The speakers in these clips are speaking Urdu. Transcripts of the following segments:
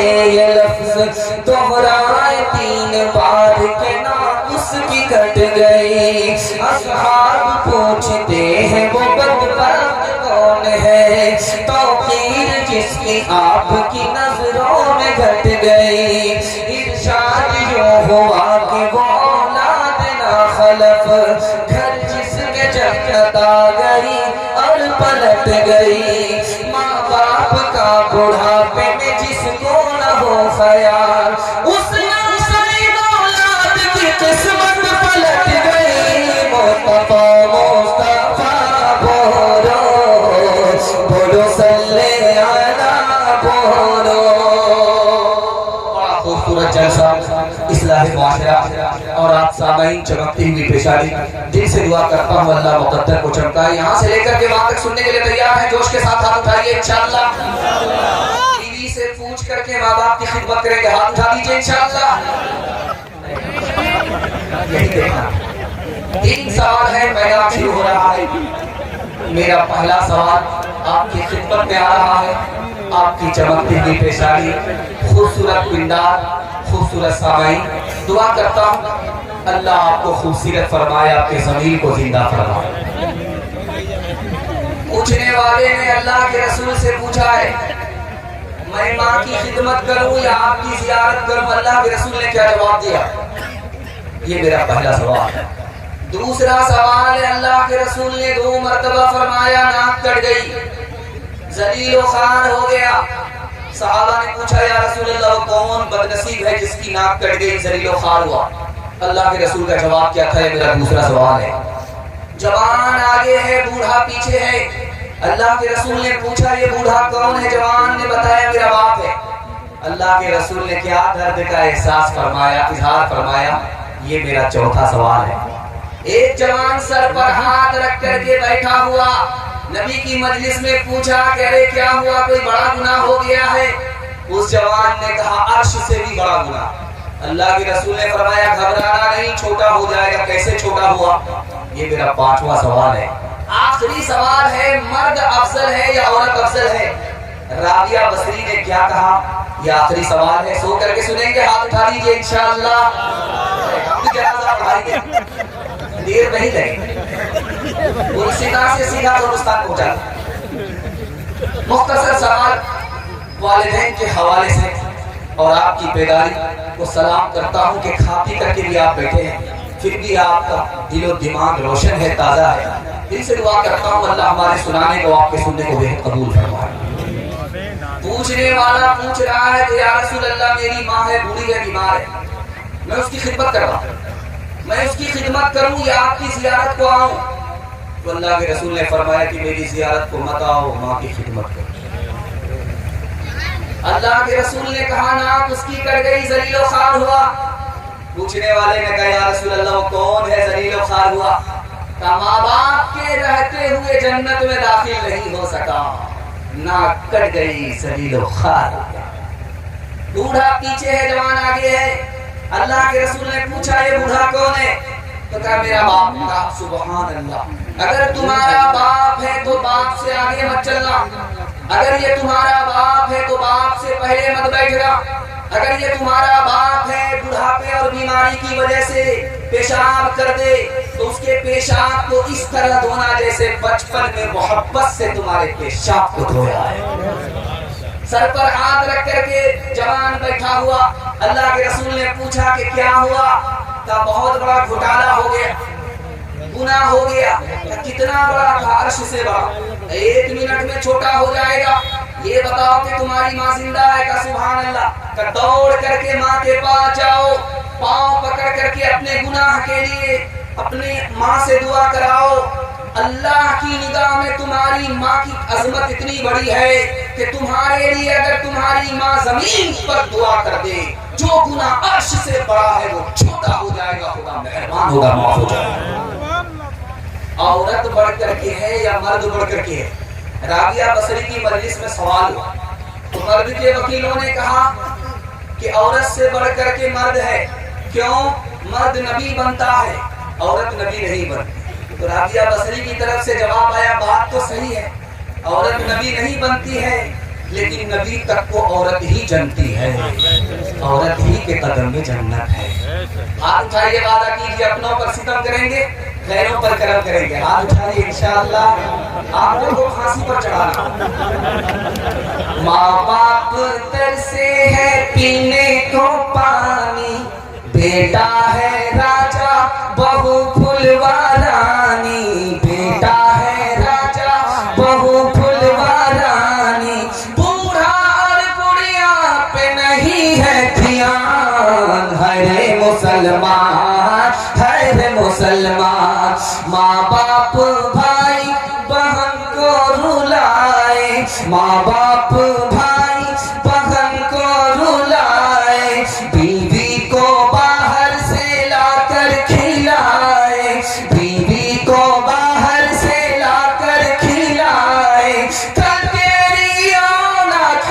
یہ لفظ دہرائے 3 بار کے نام اس کی کٹ گئی. اصحاب پوچھتے ہیں وہ بدبخت کون ہے, توقیر جس کی آپ کی نظروں میں گھٹ گئی. ارشاد یوں ہوا کہ وہ اولاد نہ خلف, گھر جس میں جنت آ گئی اور پلٹ گئی. ماں باپ کا بڑھاپے میں جس کو نہ ہو خیال, اس ناسعید اولاد کی قسمت پلٹ گئی. مصطفیٰ مصطفیٰ بولو, بولو صلی علی بولو. بڑا خوبصورت جلسہ اصلاح معاشرہ اور آپ سامعین چمکتی ہوئی پیشانی, دل سے دعا کرتا ہوں اللہ مقدر کو چمکائے. یہاں سے لے کر کے وہاں تک سننے کے لیے تیار ہیں؟ جوش کے ساتھ ہاتھ اٹھائیے انشاءاللہ. بیوی سے پوچھ کر کے ماں باپ کی خدمت کریں گے, ہاتھ اٹھا دیجئے انشاءاللہ. یہی دیکھنا 3 سوال ہے, میدان شروع ہو رہا ہے. میرا پہلا سوال آپ کی خدمت میں آ رہا ہے. آپ کی چمکتی ہوئی پیشانی, خوبصورت پندار, خوبصورت سامعین, دعا کرتا ہوں اللہ آپ کو خوبصورت فرمائے, آپ کے ضمیر کو زندہ فرمائے. پوچھنے والے نے اللہ کے رسول سے پوچھا ہے میں ماں کی خدمت کروں یا آپ کی زیارت کروں, اللہ کے رسول نے کیا جواب دیا؟ یہ میرا پہلا سوال ہے. دوسرا سوال ہے, اللہ کے رسول نے 2 مرتبہ فرمایا ناک کٹ گئی, ذلیل و خوار ہو گیا. صحابہ نے پوچھا یا رسول اللہ کون بدنصیب ہے جس کی ناک کٹ گئی, ذلیل و خوار ہوا؟ اللہ کے رسول کا جواب کیا تھا؟ یہ میرا دوسرا سوال ہے. جوان آگے ہے, بوڑھا پیچھے ہے. اللہ کے رسول نے پوچھا یہ بوڑھا کون ہے؟ جوان نے بتایا میرا باپ ہے. اللہ کے رسول نے کیا درد کا احساس فرمایا, اظہار فرمایا؟ یہ میرا چوتھا سوال ہے. ایک جوان سر پر ہاتھ رکھ کر کے بیٹھا ہوا, نبی کی مجلس میں پوچھا کہ ارے کیا ہوا, کوئی بڑا گناہ ہو گیا ہے؟ اس جوان نے کہا عرش سے بھی بڑا گناہ. اللہ کے رسول نے فرمایا گھبرانا نہیں, چھوٹا ہو جائے گا. کیسے چھوٹا ہوا؟ یہ میرا 5واں سوال ہے. آخری سوال ہے, مرد افضل ہے یا عورت افضل ہے؟ رابعہ بصری نے کیا کہا؟ یہ آخری سوال ہے. سو کر کے سنیں گے, ہاتھ اٹھا دیجئے انشاءاللہ. دیر نہیں لگے, سیدھا سے سیدھا دوستان پہنچا. مختصر سوال والدین کے حوالے سے اور آپ کی بیداری کو سلام کرتا ہوں کہ کھا پی کر کے بھی آپ بیٹھے ہیں, پھر بھی آپ کا دل و دماغ روشن ہے, تازہ ہے. دل سے دعا کرتا ہوں اللہ ہمارے سنانے کو, آپ کے سننے کو بہت قبول فرمائے. پوچھنے والا پوچھ رہا ہے کہ یا رسول اللہ میری ماں ہے, بوڑھی ہے, بیمار ہے, میں اس کی خدمت کر رہا ہوں, میں اس کی خدمت کروں یا آپ کی زیارت کو آؤں؟ تو اللہ کے رسول نے فرمایا کہ میری زیارت کو مت آؤ, ماں کی خدمت کرو. اللہ کے رسول نے کہا ناک اس کی کٹ گئی, ذلیل و خوار ہوا. پوچھنے والے نے کہا یا رسول اللہ وہ کون ہے ذلیل و خوار ہوا؟ کہا ماں باپ کے رہتے ہوئے جنت میں داخل نہیں ہو سکا, ناک کٹ گئی, ذلیل و خوار ہو گیا. بوڑھا پیچھے ہے, جوان آگے ہے. اللہ کے رسول نے پوچھا یہ بوڑھا کون ہے؟ تو کہا میرا باپ. کہا سبحان اللہ, اگر تمہارا باپ ہے تو باپ سے آگے مت چلنا, اگر یہ تمہارا باپ ہے تو باپ سے پہلے مت بیٹھنا, اگر یہ تمہارا باپ ہے بڑھاپے اور بیماری کی وجہ سے پیشاب کر دے تو اس کے پیشاب کو اس طرح دھونا جیسے بچپن میں محبت سے تمہارے پیشاب کو دھویا ہے. سر پر ہاتھ رکھ کر کے جوان بیٹھا ہوا. اللہ کے رسول نے پوچھا کہ کیا ہوا؟ کہا بہت بڑا گھوٹالہ ہو گیا, گناہ ہو گیا. کتنا بڑا تھا؟ عرش سے بڑا. 1 منٹ میں چھوٹا ہو جائے گا. یہ بتاؤ کہ تمہاری ماں زندہ ہے؟ کہا سبحان اللہ. کہ دوڑ کر کے ماں کے پاس جاؤ, پاؤں پکڑ کر کے اپنے گناہ کے لیے اپنی ماں سے دعا کراؤ. اللہ کی نگاہ میں تمہاری ماں کی عظمت اتنی بڑی ہے کہ تمہارے لیے اگر تمہاری ماں زمین پر دعا کر دے, جو گناہ عرش سے بڑا ہے وہ چھوٹا ہو جائے گا, خدا مہربان ہوگا, معاف ہو جائے گا. عورت بڑھ کر کے ہے یا مرد بڑھ کر کے ہے؟ رابعہ بصری کی مجلس میں سوال ہوا تو مرد کے وکیلوں نے کہا کہ عورت سے بڑھ کر کے مرد ہے. کیوں؟ مرد نبی بنتا ہے, عورت نبی نہیں بنتی. تو رابعہ بصری کی طرف سے جواب آیا بات تو صحیح ہے, عورت نبی نہیں بنتی ہے, لیکن نبی تک کو عورت ہی جنتی ہے، عورت ہی کے قدم میں جنت ہے۔ ہاتھ اٹھائیے، وعدہ کیجیے اپنوں پر ستم کریں گے، غیروں پر کرم کریں گے۔ ہاتھ اٹھائیے، انشاءاللہ آپ لوگوں کو پھانسی پر چڑھانا۔ ماں باپ ترسے ہے پینے کو پانی، بیٹا ہے راجا بہو پھلوارانی، بیٹا ہے راجا بہو پھلوارانی، بوڑھا اور بڑھیا پہ نہیں ہے دھیان، ہر مسلمان ہر مسلمان ماں باپ بھائی بہن کو رلائے، ماں باپ بھائی بہن کو رلائے، بیوی کو باہر سے لا کر کھلائے، بیوی کو باہر سے لا کر کھلائے، کل تیری اولاد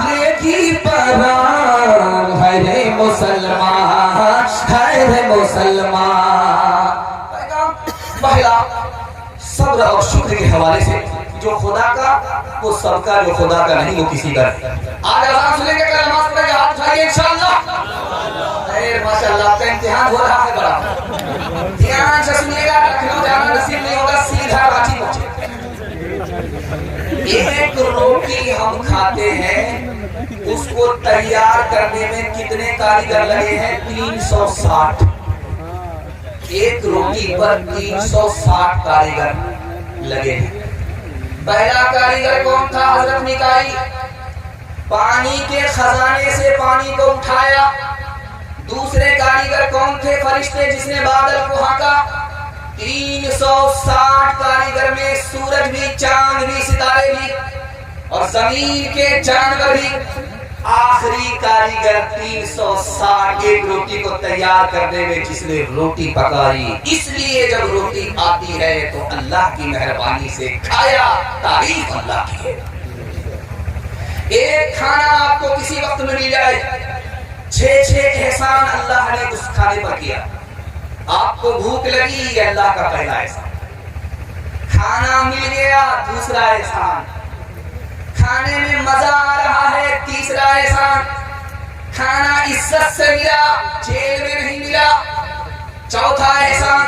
لے گی پران، ہر مسلمان ہر مسلمان۔ پہلا صبر اور شکر کے حوالے سے، جو خدا کا وہ سب کا، جو خدا کا نہیں وہ کسی کا نہیں۔ آج اذان سنیں گے، کل نماز پڑھیں گے، ہاتھ اٹھائیے انشاءاللہ۔ ماشاءاللہ آپ کا امتحان ہو رہا ہے بڑا، دھیان سے سنیے گا، لکھنؤ جانا نصیب نہیں ہوگا، سیدھا راچی پہنچے۔ ایک روٹی ہم کھاتے ہیں، اس کو تیار کرنے میں کتنے کاریگر لگے ہیں؟ 360۔ ایک روٹی پر 360 کاریگر لگے ہیں۔ پہلا کاریگر کون تھا؟ حضرت میکائیل، پانی کے خزانے سے پانی کو اٹھایا۔ دوسرے کاریگر کون تھے؟ فرشتے، جس نے بادل کو ہانکا۔ 360 کاریگر میں سورج بھی، چاند بھی، ستارے بھی اور زمین کے جانور بھی۔ آخری کاریگر 360 ایک روٹی کو تیار کرنے میں جس نے روٹی پکائی۔ اس لیے جب روٹی آتی ہے تو اللہ کی مہربانی سے کھایا، تعریف اللہ کی ہے۔ ایک کھانا آپ کو کسی وقت میں مل جائے، 6 احسان اللہ نے اس کھانے پر کیا۔ آپ کو بھوک لگی، یہ اللہ کا پہلا احسان۔ کھانا مل گیا، دوسرا احسان۔ کھانے میں مزہ آ رہا ہے، تیسرا احسان۔ کھانا عزت سے ملا، جیل میں نہیں ملا، چوتھا احسان۔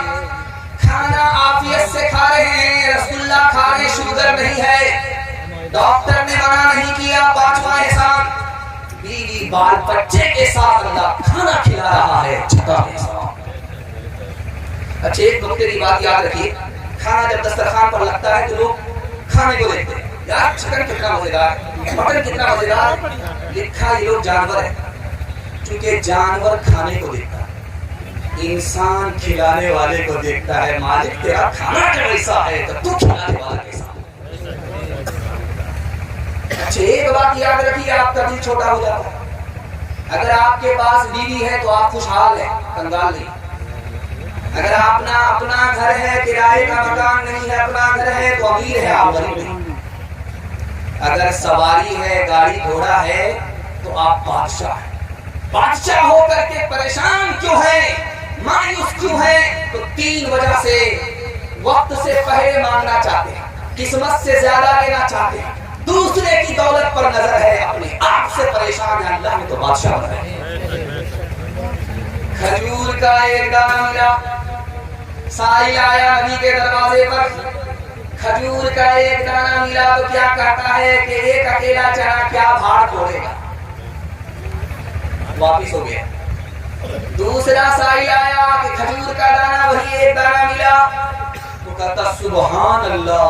کھانا عافیت سے کھا رہے ہیں، رسگلہ کھا رہے ہیں، شوگر نہیں ہے، ڈاکٹر نے منع نہیں کیا، پانچواں احسان۔ بیوی بال بچے کے ساتھ اللہ کھانا کھلا رہا ہے، چھٹا احسان۔ اچھا ایک نکتے کی بات یاد رکھیے، کھانا جب دسترخوان پر لگتا ہے تو لوگ کھانے کو دیکھتے ہیں، یار چکن کتنا مزیدار، مٹن کتنا مزیدار۔ لکھا یہ لوگ جانور ہیں، کیونکہ جانور کھانے کو دیکھتا ہے، انسان کھلانے والے کو دیکھتا ہے۔ مالک تیرا کھانا جو ایسا ہے تو کھلانے والا کیسا ہے۔ اچھا ایک بات یاد رکھیے، آپ کا دل چھوٹا ہو جاتا ہے۔ اگر آپ کے پاس بیوی ہے تو آپ خوشحال ہیں، کنگال نہیں۔ اگر اپنا گھر ہے، کرائے کا مکان نہیں ہے، اپنا گھر ہے تو امیر ہے، آپ غریب نہیں۔ اگر سواری ہے، گاڑی گھوڑا ہے تو آپ بادشاہ ہیں۔ بادشاہ ہو کر کے پریشان کیوں ہے، مایوس کیوں ہے؟ تو 3 وجہ سے۔ وقت سے پہلے مانگنا چاہتے ہیں، قسمت سے زیادہ لینا چاہتے ہیں، دوسرے کی دولت پر نظر ہے، اپنے آپ سے پریشان ہے، اللہ نے تو بادشاہ بنایا ہے۔ کھجور کا ایک دانہ ملا، سائل آیا نبی کے دروازے پر، کھجور کا ایک دانہ ملا تو کیا کہتا ہے کہ ایک اکیلا چنا کیا بھاڑ توڑے گا، واپس ہو گیا۔ دوسرا سائل آیا کہ کھجور کا دانہ وہی ایک دانہ ملا تو کہتا سبحان اللہ،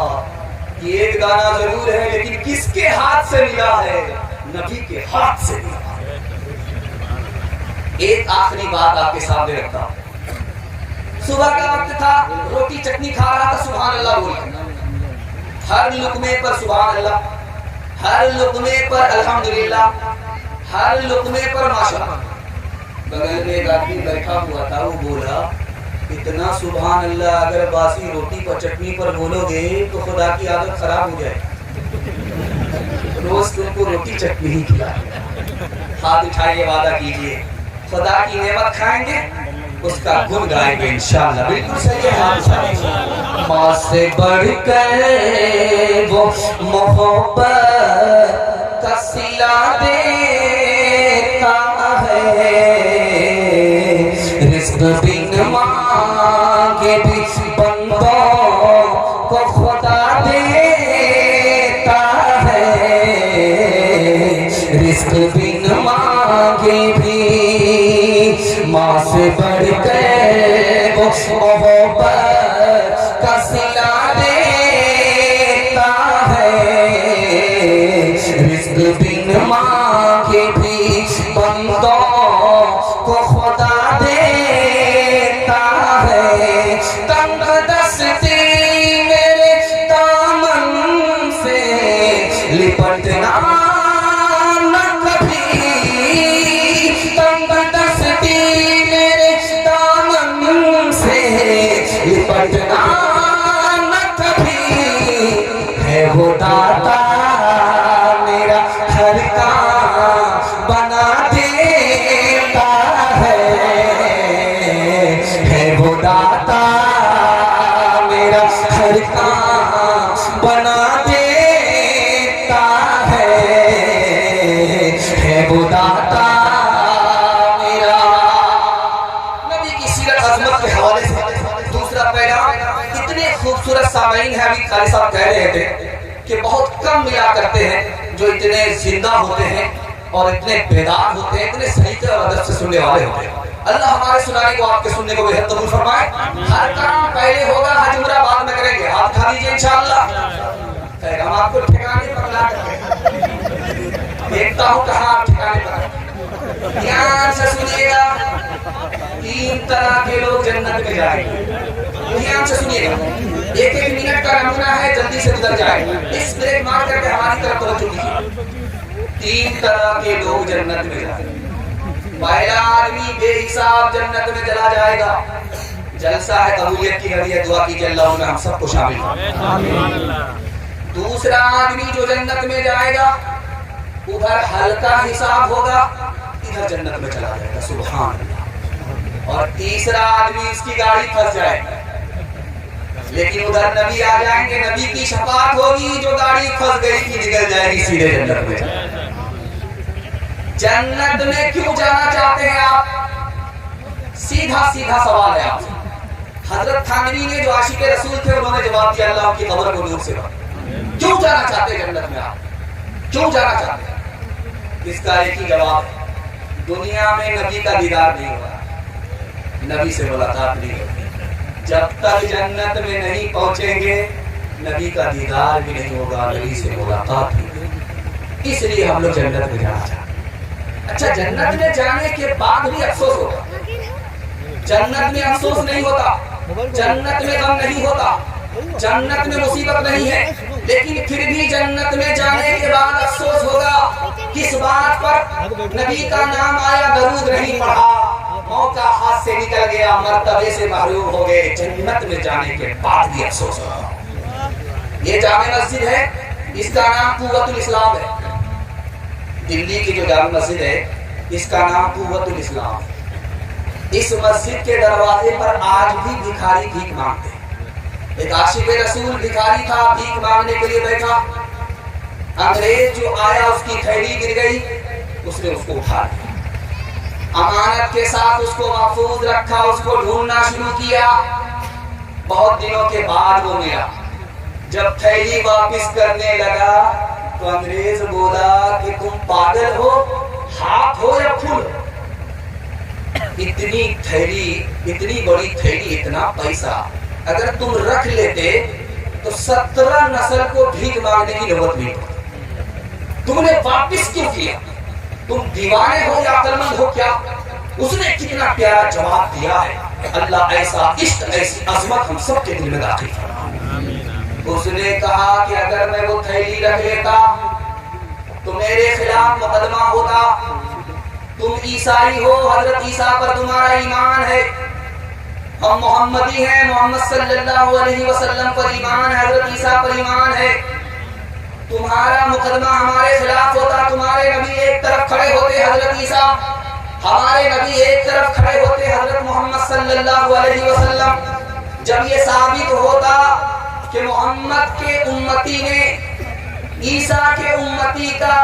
یہ ایک دانہ ضرور ہے لیکن کس کے ہاتھ سے ملا ہے؟ نبی کے ہاتھ سے ملا۔ ایک آخری بات آپ کے سامنے رکھتا ہوں۔ صبح کا وقت تھا، روٹی چٹنی کھا رہا تھا، سبحان اللہ بولے، ہر لقمے پر سبحان اللہ، ہر لقمے پر الحمدللہ، ہر لقمے پر ماشاءاللہ۔ بغل میں ایک آدمی بیٹھا ہوا تھا، وہ بولا اتنا سبحان اللہ اگر باسی روٹی پر چٹنی پر بولو گے تو خدا کی عادت خراب ہو جائے، روز تم کو روٹی چٹنی ہی کھلائے۔ ہاتھ اٹھائیے، وعدہ کیجئے خدا کی نعمت کھائیں گے، اس کا گن گائیں گے انشاءاللہ. بالکل صحیح ہے آپ. ماں سے بڑھ کر وہ محبت کا صلہ دیتا ہے. رزق بن مانگے بھی بندوں کو خدا دیتا ہے. رزق بن مانگے بھی ماں سے بڑھ کر وہ محبت کا صلہ دیتا ہے. رزق بن مانگے بھی بندوں کو خدا دیتا ہے. تنگ دستی میرے دامن سے لپٹنا نہ کبھی. تنگ دستی میرے دامن سے لپٹنا نہ کبھی. ہے وہ داتا میرا ہر کام بنا دیتا ہے. ہے وہ داتا میرا ہر کام بنا دیتا ہے. ہے وہ داتا میرا. نبی کی سیرت عظمت کے حوالے سے دوسرا پیغام اتنے خوبصورت سامعین ہیں. ابھی قاری صاحب کہہ رہے تھے کہ بہت کم ملا کرتے ہیں جو اتنے زندہ ہوتے ہیں اور اتنے بیدار ہوتے ہیں, اتنے سلیقے اور ادب سے سننے والے ہوتے ہیں. اللہ ہمارے سنانے کو آپ کے سننے کو بہت قبول فرمائے. ہر کام پہلے ہوگا, حج عمرہ بعد میں کریں گے. ہاتھ اٹھا دیجیے انشاءاللہ. پیغام آپ کو ٹھکانے پر لا کر دیکھتا ہوں کہاں آپ ٹھکانے پر. دھیان سے سنیے گا. 3 طرح کے لوگ جنت میں جائیں گے. دھیان سے سنیے گا. ایک منٹ کا نمونہ ہے, جلدی سے گزر جائے. اس بریک مار کر کے ہماری طرف توجہ کیجیے. 3 طرح کے لوگ جنت میں جائیں گے. پہلا آدمی بے حساب جنت میں چلا جائے گا. جلسہ ہے قبولیت کی گھڑی ہے, دعا کیجیے اللہ میں ہم سب کو شامل کرے. دوسرا آدمی جو جنت میں جائے گا ادھر ہلکا حساب ہوگا, ادھر جنت میں چلا جائے گا. سبحان اللہ. اور تیسرا آدمی اس کی گاڑی پھنس جائے گا, لیکن ادھر نبی آ جائیں گے, نبی کی شفاعت ہوگی, جو گاڑی پھنس گئی تھی نکل جائے گی سیدھے جنت میں. جنت میں کیوں جانا چاہتے ہیں آپ؟ سیدھا سوال ہے آپ سے. حضرت تھانوی نے جو عاشق رسول تھے انہوں نے جواب دیا اللہ کی قبر کو نور سے بھر. کیوں جانا چاہتے ہیں جنت میں آپ؟ کیوں جانا چاہتے ہیں؟ اس کا ایک ہی جواب ہے, دنیا میں نبی کا دیدار نہیں ہوا, نبی سے ملاقات نہیں ہوگی. جب تک جنت میں نہیں پہنچیں گے نبی کا دیدار بھی نہیں ہوگا, نبی سے ملاقات بھی نہیں ہوگی. اس لیے ہم لوگ جنت میں جانا چاہتے ہیں. اچھا, جنت میں جانے کے بعد بھی افسوس ہوگا. جنت میں افسوس نہیں ہوتا, جنت میں غم نہیں ہوتا, جنت میں مصیبت نہیں ہے, لیکن پھر بھی جنت میں جانے کے بعد افسوس ہوگا. کس بات پر؟ نبی کا نام آیا درود نہیں پڑھا, موقع ہاتھ سے نکل گیا, مرتبے سے محروم ہو گئے. جنت میں جانے کے بعد بھی افسوس ہوگا. یہ جامع مسجد ہے, اس کا نام قوت الاسلام ہے. دلی کی جو جامع مسجد ہے اس کا نام قوت الاسلام ہے. اس مسجد کے دروازے پر آج بھی بھکاری بھیک مانگتے ہیں. ایک عاشق رسول بھکاری تھا, بھیک مانگنے کے لیے بیٹھا. انگریز جو آیا اس کی تھیلی گر گئی, اس نے اس کو اٹھا لیا, امانت کے ساتھ اس کو محفوظ رکھا, اس کو ڈھونڈنا شروع کیا. بہت دنوں کے بعد وہ ملا. جب تھیلی واپس کرنے لگا تو انگریز بولا کہ تم پاگل ہو, ہاتھ ہو یا پھول؟ اتنی تھیلی, اتنی بڑی تھیلی, اتنا پیسہ اگر تم رکھ لیتے تو 17 نسل کو بھیک مانگنے کی نوبت نہیں پڑتی. تم نے واپس کیوں کیا؟ تم دیوانے ہو یا عقل مند ہو کیا؟ اس نے کتنا پیارا جواب دیا ہے. اللہ ایسا عشق, ایسی عظمت ہم سب کے دل میں داخل فرمائے. اس نے کہا کہ اگر میں وہ تھیلی رکھ لیتا تو میرے خلاف مقدمہ ہوتا. تم عیسائی ہو, حضرت عیسیٰ پر تمہارا ایمان ہے, ہم محمدی ہیں, محمد صلی اللہ علیہ وسلم پر ایمان ہے, حضرت عیسیٰ پر ایمان ہے. تمہارا مقدمہ ہمارے خلاف ہوتا, تمہارے نبی ایک طرف کھڑے ہوتے حضرت عیسیٰ, ہمارے نبی ایک طرف کھڑے ہوتے حضرت محمد صلی اللہ علیہ وسلم، جب یہ ثابت ہوتا کہ محمد کے امتی نے عیسیٰ کے امتی کا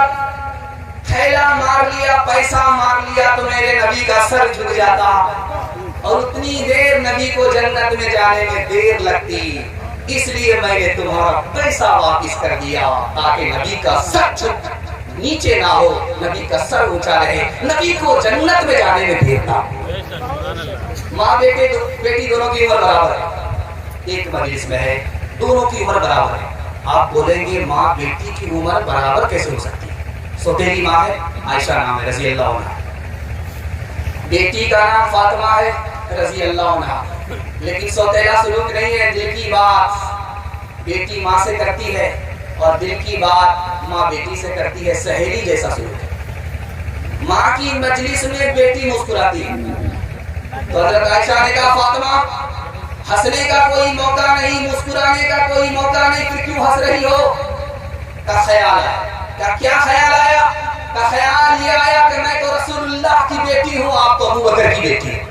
تھیلا مار لیا، پیسہ مار لیا، تو میرے نبی کا سر جھک جاتا اور اتنی دیر نبی کو جنت میں جانے میں دیر لگتی، اس لیے میں نے تمہارا پیسہ واپس کر دیا تاکہ نبی کا سر جھک نیچے نہ ہو، نبی کا سر اونچا رہے، نبی کو جنت میں جانے میں دیر نہ ہو۔ ماں بیٹی دونوں کی عمر برابر ہے، ایک مجلس میں ہے، دونوں کی عمر برابر ہے۔ آپ بولیں گے ماں بیٹی کی عمر برابر کیسے ہو سکتی ہے؟ سوتیلی ماں ہے، عائشہ نام ہے رضی اللہ عنہ، بیٹی کا نام فاطمہ ہے رضی اللہ عنہ، لیکن سوتیلا سلوک نہیں ہے، دل کی بات بیٹی ماں سے کرتی ہے اور دل کی بات ماں بیٹی سے کرتی ہے، سہیلی جیسا سلوک ہے۔ ماں کی مجلس میں بیٹی مسکراتی ہے تو حضرت عائشہ نے کہا فاطمہ ہنسنے کا کوئی موقع نہیں، مسکرانے کا کوئی موقع نہیں، پھر کیوں ہنس رہی ہو؟ کا خیال آیا۔ کیا خیال آیا؟ کا خیال یہ آیا کہ میں تو رسول اللہ کی بیٹی ہوں، آپ تو ابو بکر کی بیٹی ہیں۔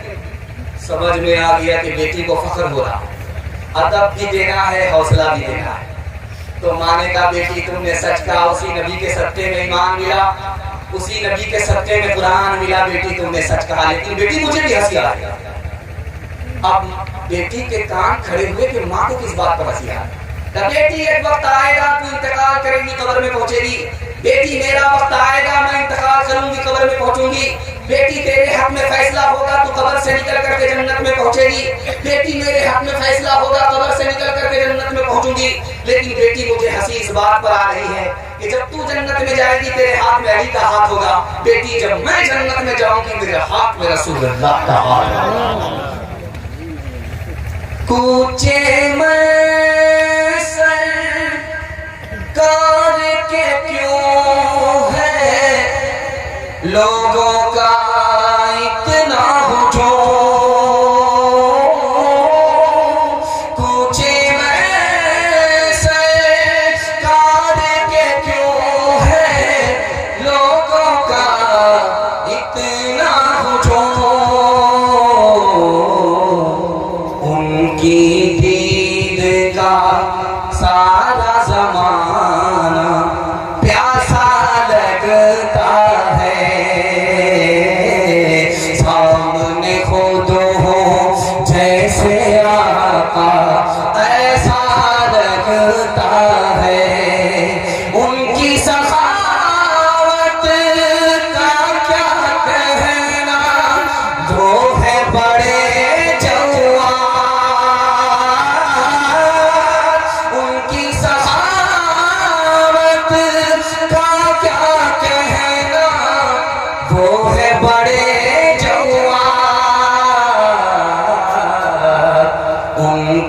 سمجھ میں آ گیا کہ بیٹی کو فخر ہو رہا، ادب بھی دینا ہے، حوصلہ بھی دینا ہے۔ تو ماں نے کہا بیٹی تم نے سچ کہا، اسی نبی کے صدقے میں ایمان ملا، اسی نبی کے صدقے میں قرآن ملا، بیٹی تم نے سچ کہا، لیکن بیٹی مجھے بھی ہنسی آ گیا۔ اب بیٹی کے کان کھڑے ہوئے کہ ماں کو کس بات پر ہنسی آ گئی؟ بیٹی ایک وقت آئے گا تو انتقال کرے گی، قبر میں پہنچے گی، بیٹی میرا وقت آئے گا میں انتقال کروں گی، قبر میں پہنچوں گی، بیٹی تیرے حق میں فیصلہ ہوگا تو قبر سے نکل کر کے جنت میں پہنچے گی، بیٹی میرے حق میں فیصلہ ہوگا قبر سے نکل کر کے جنت میں پہنچوں گی، لیکن بیٹی مجھے ہنسی اس بات پر آ رہی ہے کہ جب تو جنت میں جائے گی تیرے ہاتھ میں علی کا ہاتھ ہوگا، بیٹی جب میں جنت میں جاؤں گی میرے ہاتھ میں رسول اللہ کا ہاتھ ہوگا۔ کوچے میں سرکار کے کیوں ہے لوگوں کا اتنا ہجوم، کوچے میں سرکار کے کیوں ہے لوگوں کا اتنا ہجوم، ان کی دید کا سارا زمانہ پیاسا لگتا ہے، سامنے خود ہو جیسے آقا ایسا لگتا ہے، ان کی سخاوت کا کیا کہنا، وہ ہے بڑے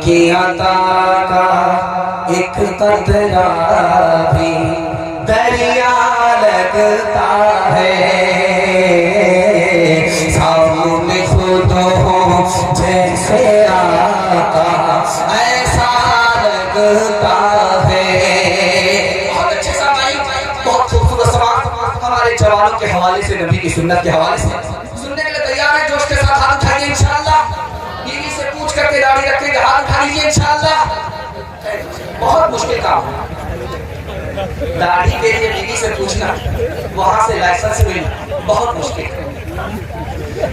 کی عطا کا ایک قطرہ بھی دریا لگتا ہے، سامنے خود ہو جیسے آقا ایسا لگتا ہے۔ بہت اچھے سامعین، بہت خوبصورت سماعت ہمارے جوانوں کے حوالے سے، نبی کی سنت کے حوالے سے سننے کے لیے تیار ہے؟ جوش کے ساتھ ہاتھ اٹھائیے انشاءاللہ، بیوی سے پوچھ کر کے داڑھی رکھیں گے، ہاتھ اٹھا لیجیے انشاءاللہ۔ بہت مشکل کام ہے داڑھی کے لیے بیوی سے پوچھنا، وہاں سے لائسنس ملنا بہت مشکل ہے۔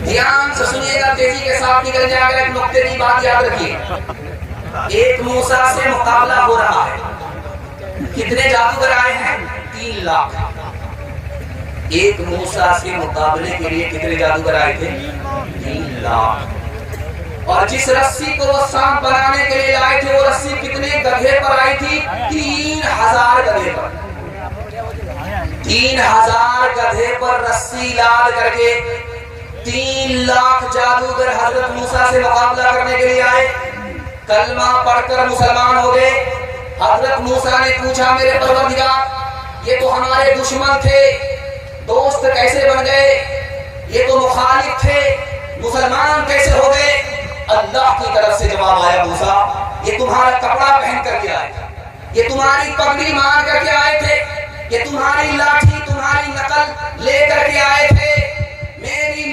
دھیان سے سنیے گا، تیزی کے ساتھ نکل جائے گا، ایک نقطے کی بات یاد رکھیے، ایک موسیٰ سے مقابلہ ہو رہا ہے، کتنے جادوگر آئے ہیں؟ 3 لاکھ۔ ایک موسیٰ سے مقابلے کے لیے کتنے جادوگر آئے تھے؟ 3 لاکھ۔ اور جس رسی کو وہ سانپ بنانے کے لیے لائے تھے، وہ رسی کتنے گدھے پر آئی تھی؟ 3000 گدھے پر۔ 3000 گدھے پر رسی لاد کر کے 3 لاکھ جادوگر حضرت موسیٰ سے مقابلہ کرنے کے لیے آئے، کلمہ پڑھ کر مسلمان ہو گئے۔ حضرت موسیٰ نے پوچھا میرے پروردگار یہ تو ہمارے دشمن تھے، دوست کیسے بن گئے؟ یہ تو مخالف تھے، مسلمان کیسے ہو گئے؟ اللہ کی طرف سے جواب آیا موسیٰ یہ تمہارا کپڑا پہن کر کے آئے تھے، یہ تمہاری پگڑی مار کر کے آئے تھے، یہ تمہاری لاٹھی تمہاری نقل لے کر کے آئے تھے، میری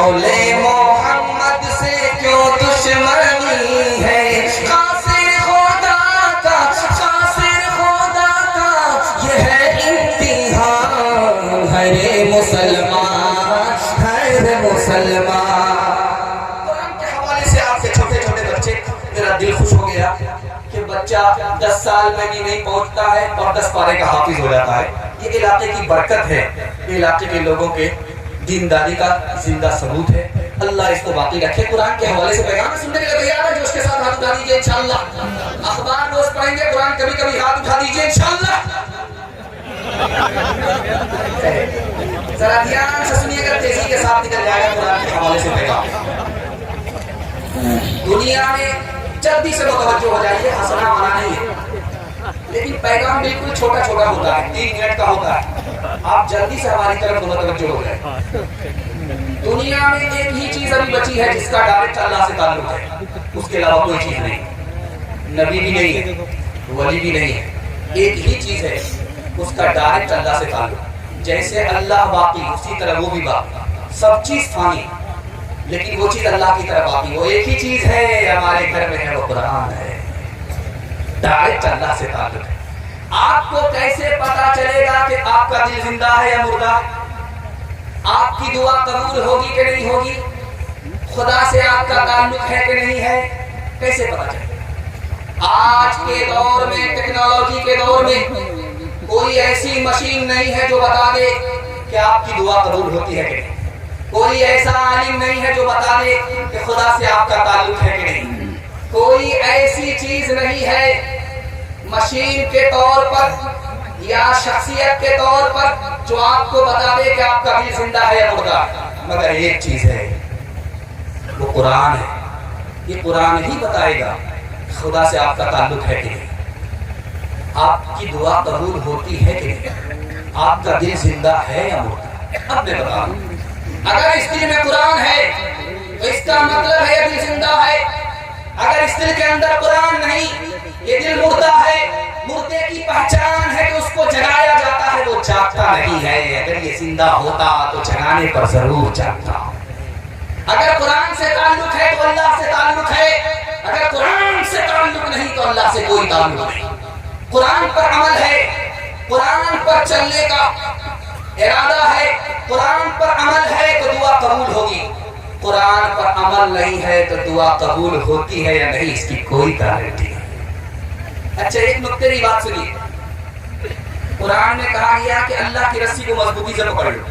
قول محمد سے کیوں دشمنی ہے قاصر خدا کا یہ ہے امتحان ہر مسلمان قرآن کے حوالے سے آپ کے چھوٹے چھوٹے بچے میرا دل خوش ہو گیا کہ بچہ 10 سال میں بھی نہیں پہنچتا ہے اور 10 پارے کا حافظ ہو جاتا ہے. یہ علاقے کی برکت ہے, یہ علاقے کے لوگوں کے دینداری کا زندہ ثبوت ہے. اللہ اس کو باقی رکھے. قرآن کے حوالے سے پیغام سننے کے لیے تیار ہے؟ جوش کے ساتھ ہاتھ اٹھا دیجیے انشاءاللہ. اخبار روز پڑھیں گے, قرآن کبھی کبھی ہاتھ اٹھا دیجیے انشاءاللہ. ذرا دھیان سے سنیے گا, تیزی کے ساتھ نکل جائے گا قرآن کے حوالے سے پیغام. دنیا میں جلدی سے متوجہ ہو جائیے, ہنسنا منع نہیں ہے, لیکن پیغام بالکل چھوٹا چھوٹا ہوتا ہے, 3 منٹ کا ہوتا ہے. آپ جلدی سے ہماری طرف متوجہ ہو جائیں. دنیا میں ایک ہی چیز ابھی بچی ہے جس کا ڈائریکٹ اللہ سے تعلق ہے, اس کے علاوہ کوئی چیز نہیں. نبی بھی نہیں ہے, ولی بھی نہیں ہے, ایک ہی چیز ہے اس کا ڈائریکٹ اللہ سے تعلق. جیسے اللہ باقی اسی طرح وہ بھی باقی. سب چیز فانی لیکن وہ چیز اللہ کی طرف باقی. وہ ایک ہی چیز ہے ہمارے گھر میں ہے, وہ قرآن ہے. ڈائریکٹ اللہ سے تعلق ہے. آپ کو کیسے پتا چلے گا کہ آپ کا دل زندہ ہے یا مردہ؟ آپ کی دعا قبول ہوگی کہ نہیں ہوگی؟ خدا سے آپ کا تعلق ہے کہ نہیں ہے؟ کیسے پتا چلے گا؟ آج کے دور میں, ٹیکنالوجی کے دور میں کوئی ایسی مشین نہیں ہے جو بتا دے کہ آپ کی دعا قبول ہوتی ہے کہ نہیں. کوئی ایسا عالم نہیں ہے جو بتا دے کہ خدا سے آپ کا تعلق ہے کہ نہیں. کوئی ایسی چیز نہیں ہے مشین کے طور پر یا شخصیت کے طور پر جو آپ کو بتا دے کہ آپ کا دل زندہ ہے یا مردہ. مگر ایک چیز ہے, وہ قرآن ہے. یہ قرآن ہی بتائے گا خدا سے آپ کا تعلق ہے کہ نہیں, آپ کی دعا قبول ہوتی ہے کہ نہیں, آپ کا دل زندہ ہے یا مردہ. اب میں بتا دوں, اگر اس دل میں قرآن ہے تو اس کا مطلب ہے دل زندہ ہے. اگر اس دل کے اندر قرآن نہیں, یہ دل مردہ ہے. مردے کی پہچان ہے کہ اس کو جگایا جاتا ہے, وہ جاگتا نہیں ہے. اگر یہ زندہ ہوتا تو جگانے پر ضرور جاگتا. اگر قرآن سے تعلق ہے تو اللہ سے تعلق ہے, اگر قرآن سے تعلق نہیں تو اللہ سے کوئی تعلق نہیں. قرآن پر عمل ہے, قرآن پر چلنے کا ارادہ ہے, قرآن پر عمل ہے تو دعا قبول ہوگی. قرآن پر عمل نہیں ہے تو دعا قبول ہوتی ہے یا نہیں, اس کی کوئی گارنٹی نہیں. اچھا, ایک نکتے کی بات سنیے. قرآن میں کہا گیا کہ اللہ کی رسی کو مضبوطی سے پکڑ لو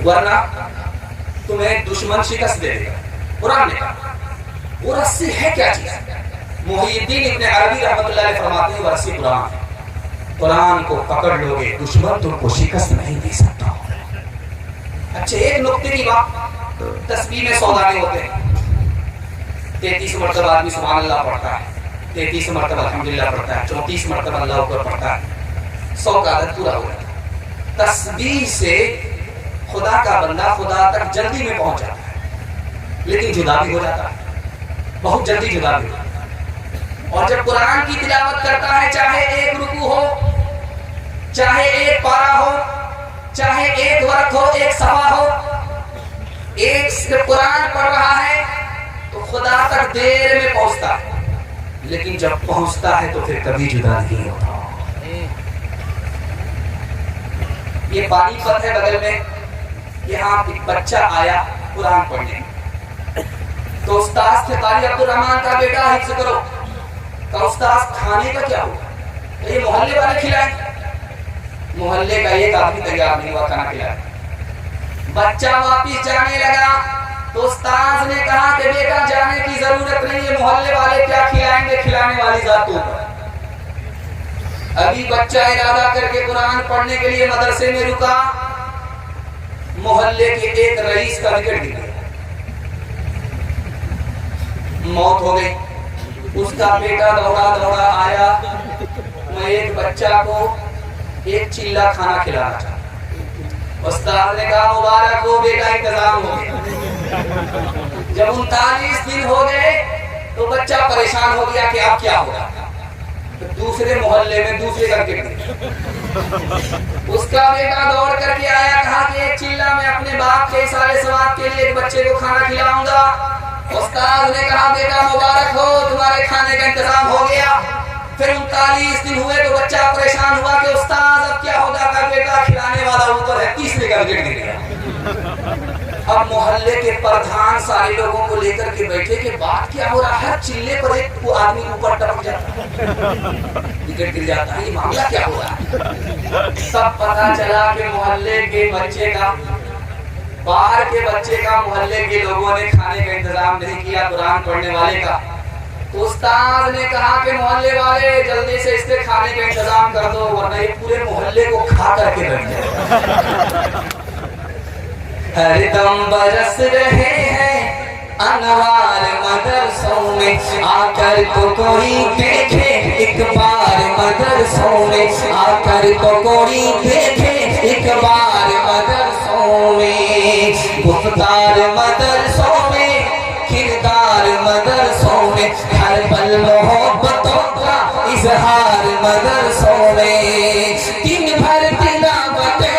ورنہ تمہیں دشمن شکست دے گا. قرآن نے کہا. وہ رسی ہے کیا چیز؟ محی الدین ابن عربی رحمۃ اللہ علیہ فرماتے ہیں وہ رسی قرآن ہے. قرآن کو پکڑ لو گے دشمن تم کو شکست نہیں دے سکتا. اچھا, ایک نکتے کی بات. تسبیح میں 100 دانے ہوتے ہیں. 33 مرتبہ آدمی سبحان اللہ پڑھتا ہے, 33 مرتبہ الحمدللہ پڑھتا ہے, 34 مرتبہ اللہ اکبر پڑھتا ہے, 100 کا عدد پورا ہو جاتا ہے. تسبیح سے خدا کا بندہ خدا تک جلدی میں پہنچ جاتا ہے, لیکن جدا بھی ہو جاتا ہے, بہت جلدی جدا بھی ہو جاتا ہے. اور جب قرآن کی تلاوت کرتا ہے, چاہے ایک رکوع ہو, چاہے ایک پارہ ہو, چاہے ایک ورق ہو, ایک صفحہ ہو, ایک قرآن پڑھ رہا ہے تو خدا تک دیر میں پہنچتا ہے, لیکن جب پہنچتا ہے تو پھر کبھی جدا نہیں ہوتا. یہ پانی پت ہے بغل میں, یہاں ایک بچہ آیا قرآن پڑھنے, تو استاذ سے قاری عبد الرحمان کا بیٹا حفظ کرو. تو استاذ کھانے کا کیا ہوگا؟ یہ محلے والے کھلائیں. محلے کا ایک آدمی تیار نہیں ہوا کھانا کھلائے. بچہ واپس جانے لگا تو استاذ نے کہا کہ بیٹا جانے کی ضرورت نہیں ہے, محلے والے کیا کھلائیں گے, کھلانے والی ذات تو. ابھی بچہ ارادہ کر کے قرآن پڑھنے کے لیے مدرسے میں رکا, محلے کے ایک رئیس کا وکٹ گر گیا, موت ہو گئی. اس کا بیٹا دوڑا دوڑا آیا, میں ایک بچہ کو ایک چیلا کھانا کھلانا چاہتا. استاد نے کہا مبارک ہو بیٹا, انتظام ہو گیا. جب 39 دن ہو گئے تو بچہ پریشان ہو گیا کہ اب کیا ہوگا. تو دوسرے محلے میں دوسرے کا گر گیا. اس کا بیٹا دوڑ کر کے آیا, کہا کہ ایک چیلا میں اپنے باپ کے سارے ثواب کے لیے ایک بچے کو کھانا کھلاؤں گا. استاد نے کہا بیٹا مبارک ہو, تمہارے کھانے کا انتظام ہو گیا. پھر 39 دن ہوئے تو بچہ پریشان ہوا کہ استاد اب کیا ہوگا, کا بیٹا کھلانے والا اوپر ہے, تیسرے کا وکٹ گر گیا. اب محلے کے پردھان سارے لوگوں کو لے کر کے بیٹھے کہ بات کیا ہو رہا ہے, چلے پر ایک کو آدمی اوپر ٹپک جاتا ہے, وکٹ گر جاتا ہے, یہ معاملہ کیا ہو رہا ہے. سب پتا چلا کہ محلے کے بچے کا, باہر کے بچے کا محلے کے لوگوں نے کھانے کا انتظام نہیں کیا, قرآن پڑھنے والے کا. تو استاد نے کہا کہ محلے والے جلدی سے اس کے کھانے کا انتظام کر دو, ورنہ یہ پورے محلے کو کھا کر کے بیٹھ جائے. ہر دم برس رہے ہیں انوار مدرسوں میں, آ کر تو کوئی دیکھے ایک بار مدرسوں میں, آ کر تو کوئی دیکھے ایک بار مدرسوں میں. گفتار مدرسوں میں, کردار مدرسوں میں, ہر پل محبتوں کا اظہار مدرسوں میں. دن بھر تلاوتیں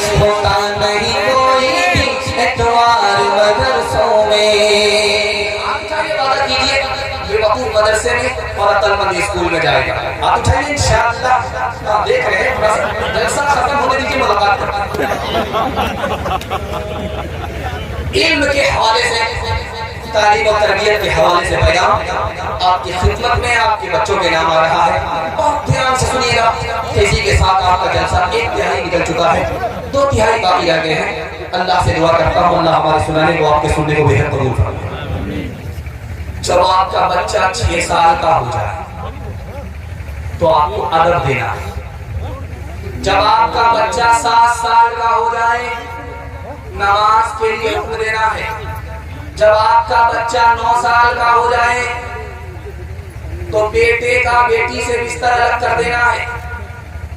ہوتا نہیں کوئی اتوار مدرسوں میں. آپ چاہیے وعدہ کیجئے بے وقوف مدرسے میں اور عقل مند اسکول میں جائے گا. آپ اٹھائیے انشاءاللہ. آپ دیکھ رہے ہیں جلسہ ختم ہونے دیجیے, ملاقات کرتے ہیں. علم کے حوالے سے, تعلیم و تربیت کے حوالے سے پیغام آپ کی خدمت میں آپ کے بچوں کے نام آ رہا ہے. بہت دھیان سے سنیے گا. تیزی کے ساتھ آپ کا جلسہ 1/3 نکل چکا ہے, 2/3 باقی آگے ہیں. اللہ سے دعا کرتا ہوں اللہ ہمارے سنانے کو, آپ کے سننے کو بے حد قبول فرمائے. جب آپ کا بچہ 6 سال کا ہو جائے تو آپ کو ادب دینا ہے. جب آپ کا بچہ 7 سال کا ہو جائے نماز کے لیے حکم دینا ہے. جب آپ کا بچہ 9 سال کا ہو جائے تو بیٹے کا بیٹی سے بستر الگ کر دینا ہے.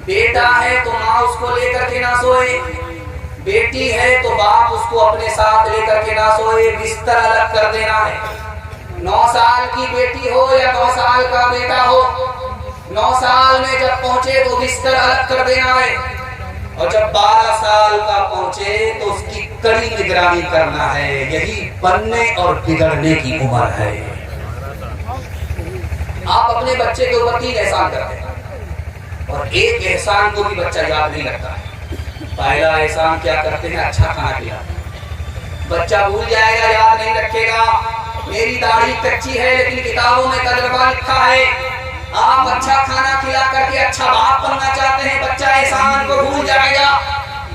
بیٹا ہے تو ماں اس کو لے کر کے نہ سوئے, بیٹی ہے تو باپ اس کو اپنے ساتھ لے کر کے نہ سوئے, بستر الگ کر دینا ہے. 9 سال کی بیٹی ہو یا 9 سال کا بیٹا ہو, 9 سال میں جب پہنچے تو بستر الگ کر دینا ہے. اور جب 12 سال کا پہنچے تو اس کی کڑی نگرانی کرنا ہے. یہی بننے اور بگڑنے کی عمر ہے. آپ اپنے بچے کے اوپر 3 احسان کرتے ہیں اور ایک احسان کو بھی بچہ یاد نہیں رکھتا ہے. پہلا احسان کیا کرتے ہیں, اچھا کھانا کھلاتے ہیں. بچہ بھول جائے گا, یاد نہیں رکھے گا. میری داڑھی کچی ہے لیکن کتابوں میں تجربہ لکھا ہے. آپ اچھا کھانا کھلا کر کے اچھا باپ بننا چاہتے ہیں, بچہ احسان کو بھول جائے گا.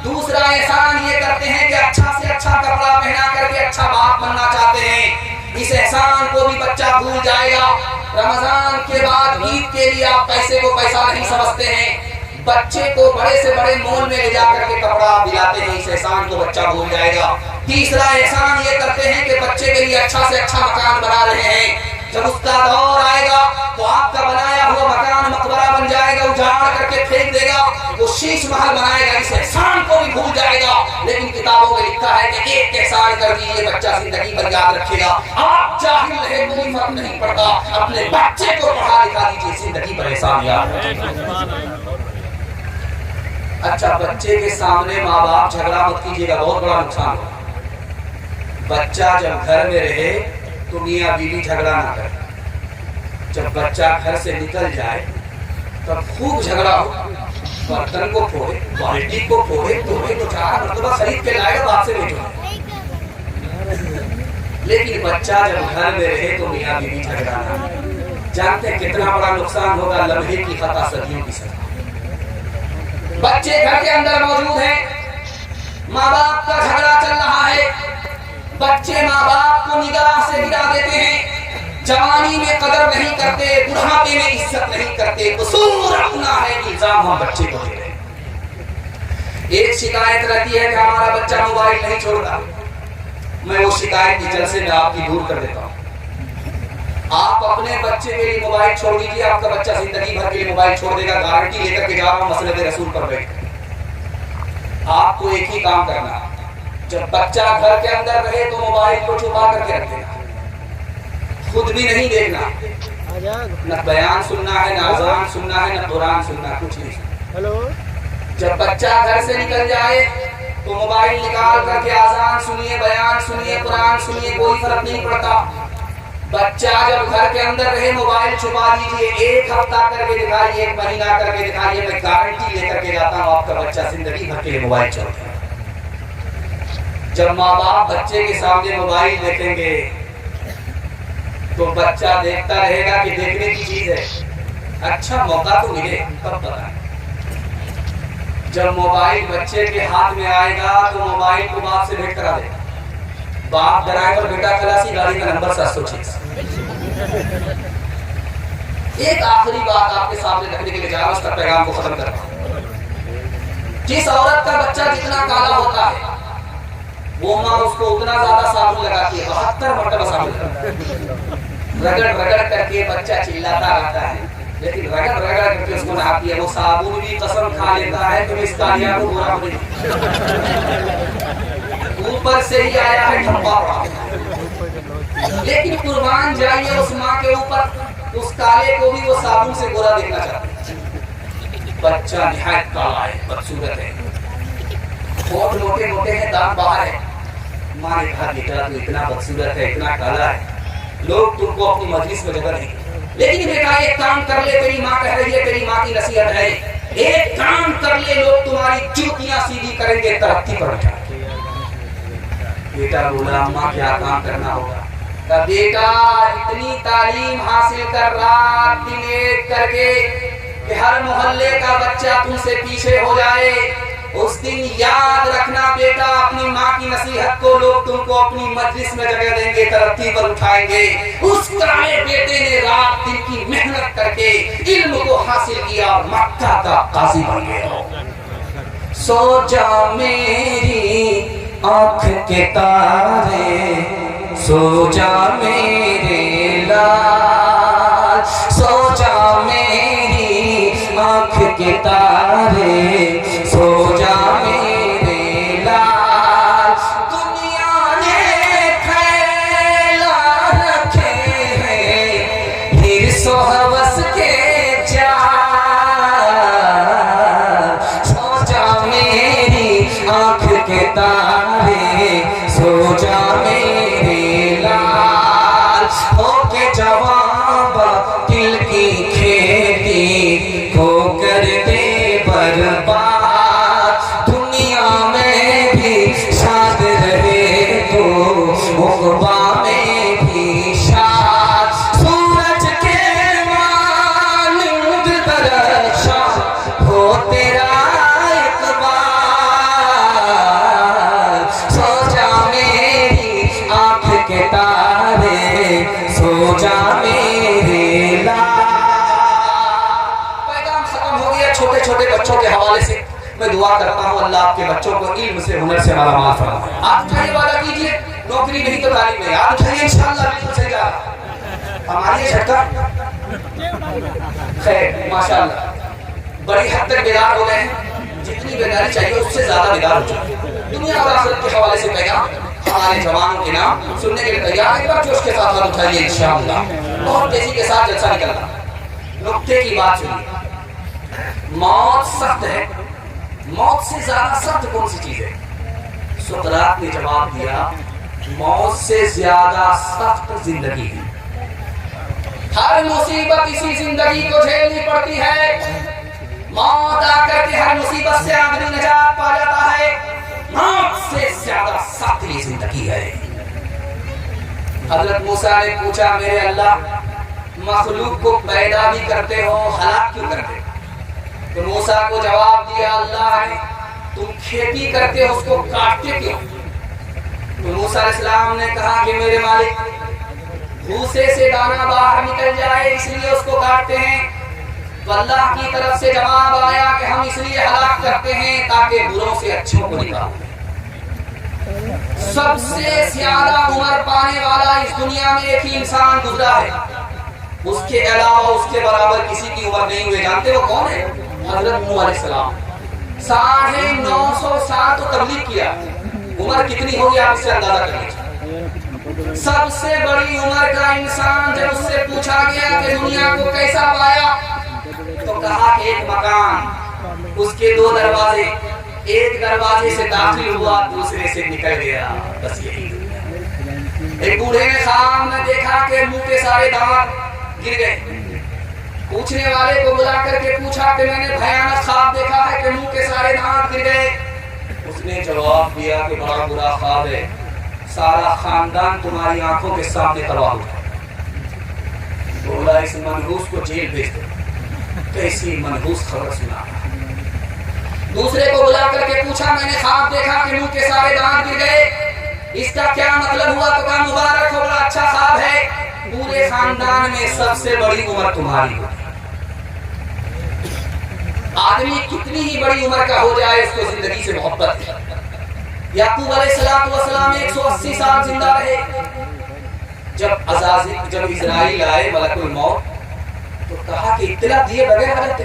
دوسرا احسان یہ کرتے ہیں کہ اچھا سے اچھا کپڑا پہنا کر کے اچھا باپ بننا چاہتے ہیں. اس احسان کو بھی بچہ بھول جائے گا. رمضان کے بعد عید کے لیے آپ پیسے کو پیسہ نہیں سمجھتے ہیں, بچے کو بڑے سے بڑے مال میں لے جا کر کے کپڑا دلاتے ہیں. اس احسان کو بچہ بھول جائے گا. تیسرا احسان یہ کرتے ہیں کہ بچے کے لیے اچھا سے اچھا مکان بنا رہے ہیں. جب اس کا دور آئے گا تو آپ کا بنایا ہوا مکان مقبرہ بن جائے گا, اجاڑ کر کے پھینک دے گا. وہ شیش محل بنائے گا. اس احسان کو بھی بھول جائے گا. لیکن کتابوں میں لکھا ہے کہ ایک احسان کر دیجیے بچہ زندگی بھر یاد رکھے گا. آپ جاہل رہے کوئی فرق نہیں پڑتا, اپنے بچے کو پڑھا لکھا دیجیے, زندگی بھر احسان یاد رکھے. اچھا, بچے کے سامنے ماں باپ جھگڑا مت کیجیے گا, بہت بڑا نقصان ہوگا. بچہ جب گھر میں رہے تو میاں بیوی جھگڑا نہ کرے. جب بچہ گھر سے نکل جائے تب خوب جھگڑا ہو, برتن کو پھوڑے, بالٹی کو پھوڑے, توڑے تو 4 مرتبہ خرید کے لائے گا, باپ سے بھیجو. لیکن بچہ جب گھر میں رہے تو میاں بیوی جھگڑا نہ. جانتے ہیں کتنا بڑا نقصان ہوگا, لمحے کی خطا صدیوں کی سزا. بچے گھر کے اندر موجود ہیں, ماں باپ کا جھگڑا چل رہا ہے, بچے ماں باپ کو نگاہ سے گرا دیتے ہیں, جوانی میں قدر نہیں کرتے, بڑھاپے میں عزت نہیں کرتے. قصور اپنا ہے, الزام ہم بچے کو دے رہے ہیں. ایک شکایت رہتی ہے کہ ہمارا بچہ موبائل نہیں چھوڑتا. میں وہ شکایت کی جلسے میں آپ کی دور کر دیتا ہوں. آپ اپنے بچے کے لیے موبائل چھوڑ دیجیے، آپ کا بچہ زندگی بھر کے لیے موبائل چھوڑ دے گا، گارنٹی لے کر کے جا رہا ہوں مسند رسول پر بیٹھ۔ آپ کو ایک ہی کام کرنا، جب بچہ گھر کے اندر رہے تو موبائل کو چھپا کر کے رکھ دینا، خود بھی نہیں دیکھنا، نہ بیان سننا ہے، نہ اذان سننا ہے، نہ قرآن سننا، کچھ نہیں۔ جب بچہ گھر سے نکل جائے تو موبائل نکال کر کے اذان سنیے، بیان سنیے، قرآن سنیے، کوئی فرق نہیں پڑتا۔ بچہ جب گھر کے اندر رہے موبائل چھپا دیجیے، ایک ہفتہ کر کے دکھائیے، ایک مہینہ کر کے دکھائیے، میں گارنٹی لے کر کے جاتا ہوں آپ کا بچہ زندگی بھر کے لیے موبائل چھوڑ دے گا۔ جب ماں باپ بچے کے سامنے موبائل دیکھیں گے تو بچہ دیکھتا رہے گا کہ دیکھنے کی چیز ہے، اچھا موقع تو ملے تب پتہ ہے۔ جب موبائل بچے کے ہاتھ میں آئے گا تو موبائل کو باپ سے بھیٹ کرا دے گا، باپ ڈرائیور بیٹا خلاصی گاڑی کا نمبر 706۔ ایک آخری بات آپ کے سامنے رکھنے کے لیے جا رہا ہوں، اس کا پیغام کو ختم کر رہا ہوں۔ جس عورت کا بچہ جتنا کالا ہوتا ہے وہ ماں اس کو اتنا زیادہ صابن لگاتی ہے، 72 مرتبہ صابن لگاتی ہے، رگڑ رگڑ کر کے بچہ چلاتا رہتا ہے، لیکن رگڑ رگڑ کر کے اس کو نہاتی ہے۔ وہ صابن بھی قسم کھا لیتا ہے کہ اس تالیاں کو برا نہیں، اوپر سے ہی آیا ہے ٹھپا پڑا، لیکن قربان جائیے اس ماں کے اوپر، اس کالے کو بھی وہ صابن سے گورا دیکھنا چاہتا ہے۔ بچہ نہایت کالا ہے، بدصورت ہے، ہونٹ موٹے موٹے ہیں، دانت باہر ہے، ماں نے کہا بیٹا تو اتنا بدصورت ہے، اتنا کالا ہے، لوگ تم کو اپنی مجلس میں جگہ نہیں، لیکن بیٹا ایک کام کر لے، تیری ماں کہہ رہی ہے، تیری ماں کی نصیحت ہے، ایک کام کر لے، لوگ تمہاری جوتیاں سیدھی کریں گے، ترقی پر اٹھا۔ بیٹا بولا اماں کیا کام کرنا ہوگا؟ کہ بیٹا اتنی تعلیم حاصل کر رات دن ایک کر کے کہ ہر محلے کا بچہ تم سے پیچھے ہو جائے، اس دن یاد رکھنا بیٹا اپنی ماں کی نصیحت کو، لوگ تم کو اپنی مجلس میں جگہ دیں گے، ترقی پر اٹھائیں گے۔ اس کالے بیٹے نے رات دن کی محنت کر کے علم کو حاصل کیا اور مکہ کا قاضی بن گیا۔ سو جا میری آنکھ کے تارے، سو جا میرے لال، سو جا میری آنکھ کے تارے، سو جا میرے لال، دنیا نے پھیلا رکھے ہیں حرص و ہوس کے جال، سو جا میری آنکھ کے تارے، سو جا میرے لال، ہو کے جواب دل کی کھیتی کو کر دے برباد، دنیا میں بھی شاد رہے تو عقبیٰ میں بھی شاد، سورج کے مانند درخشاں ہو تیرا اقبال، سو جا میری آنکھ کے تارے، سو جا میرے لال۔ پیغام ختم ہو گیا چھوٹے چھوٹے بچوں کے حوالے سے۔ میں دعا کرتا ہوں اللہ آپ کے بچوں کو علم سے، ہنر سے مالا مال فرمائے۔ آپ اٹھائیے، وعدہ کیجیے نوکری نہیں تو تعلیم ہے، آپ اٹھائیے انشاءاللہ بالکل صحیح جا رہا۔ ہماری جھٹکا خیر ماشاءاللہ بڑی حد تک بیدار ہو گئے ہیں، جتنی بیداری چاہیے اس سے زیادہ بیدار ہو چکے ہیں۔ دنیا اور آخرت کے حوالے سے پیغام ہمارے جوانوں کے نام سننے کے لیے تیار، ایک بار جوش کے ساتھ ہاتھ اٹھائیے انشاءاللہ، بہت تیزی کے ساتھ جلسہ نکلنا۔ نکتے کی بات سنیے، موت سخت ہے، موت سے زیادہ سخت کون سی چیز ہے؟ سقراط نے جواب دیا موت سے زیادہ سخت زندگی ہے۔ ہر مصیبت اسی زندگی کو جھیلنی پڑتی ہے، موت آ کر کے ہر مصیبت سے آدمی نجات پا جاتا ہے، موت سے زیادہ سخت یہ زندگی ہے۔ حضرت موسیٰ نے پوچھا میرے اللہ مخلوق کو پیدا بھی کرتے ہو، ہلاک کیوں کرتے ہو؟ تو موسیٰ کو جواب دیا اللہ نے تم کھیتی کرتے ہو اس کو کاٹتے کیوں؟ تو موسیٰ علیہ السلام نے کہا کہ میرے مالک بھوسے سے دانہ باہر نکل جائے اس لیے اس کو کاٹتے ہیں، تو اللہ کی طرف سے جواب آیا کہ ہم اس لیے ہلاک کرتے ہیں تاکہ بروں سے اچھوں کو نکالیں۔ سب سے زیادہ عمر پانے والا اس دنیا میں ایک ہی انسان گزرا ہے، اس کے علاوہ اس کے برابر کسی کی عمر نہیں ہوئے. جانتے وہ کون ہے؟ حضرت نوح علیہ السلام. 950 سال تو تبلیغ کیا. عمر کتنی ہوگی آپ اس سے اندازہ کر لیجیے. سب سے بڑی عمر کا انسان جب اس سے پوچھا گیا کہ دنیا کو کیسا پایا تو کہا کہ ایک مکان، اس کے 2 دروازے، ایک دروازے سے داخل ہوا دوسرے سے نکل گیا، بس یہی. ایک بوڑھے نے خواب میں دیکھا کہ منہ کے سارے دانت گر گئے. پوچھنے والے کو بلا کر کے پوچھا کہ میں نے بھیانک خواب دیکھا ہے کہ منہ کے سارے دانت گر گئے. اس نے جواب دیا کہ بڑا برا خواب ہے، سارا خاندان تمہاری آنکھوں کے سامنے تباہ ہو جائے. بولا اس منحوس کو جیل بھیج دو. کیسی منحوس خبر سنا. دوسرے کو بلا کر کے پوچھا میں نے خواب دیکھا کہ منہ کے سارے دانت گر گئے، اس کا کیا مطلب ہوا؟ تو کہا مبارک ہو، بڑا اچھا خواب ہے، پورے خاندان میں سب سے بڑی عمر تمہاری ہوگی. آدمی کتنی ہی بڑی عمر کا ہو جائے اس کو زندگی سے محبت ہے. یعقوب علیہ السلام 180 سال زندہ رہے. جب اسرائیل آئے ملک الموت تو کہا کہ اطلاع دیے بغیر آ جاتے،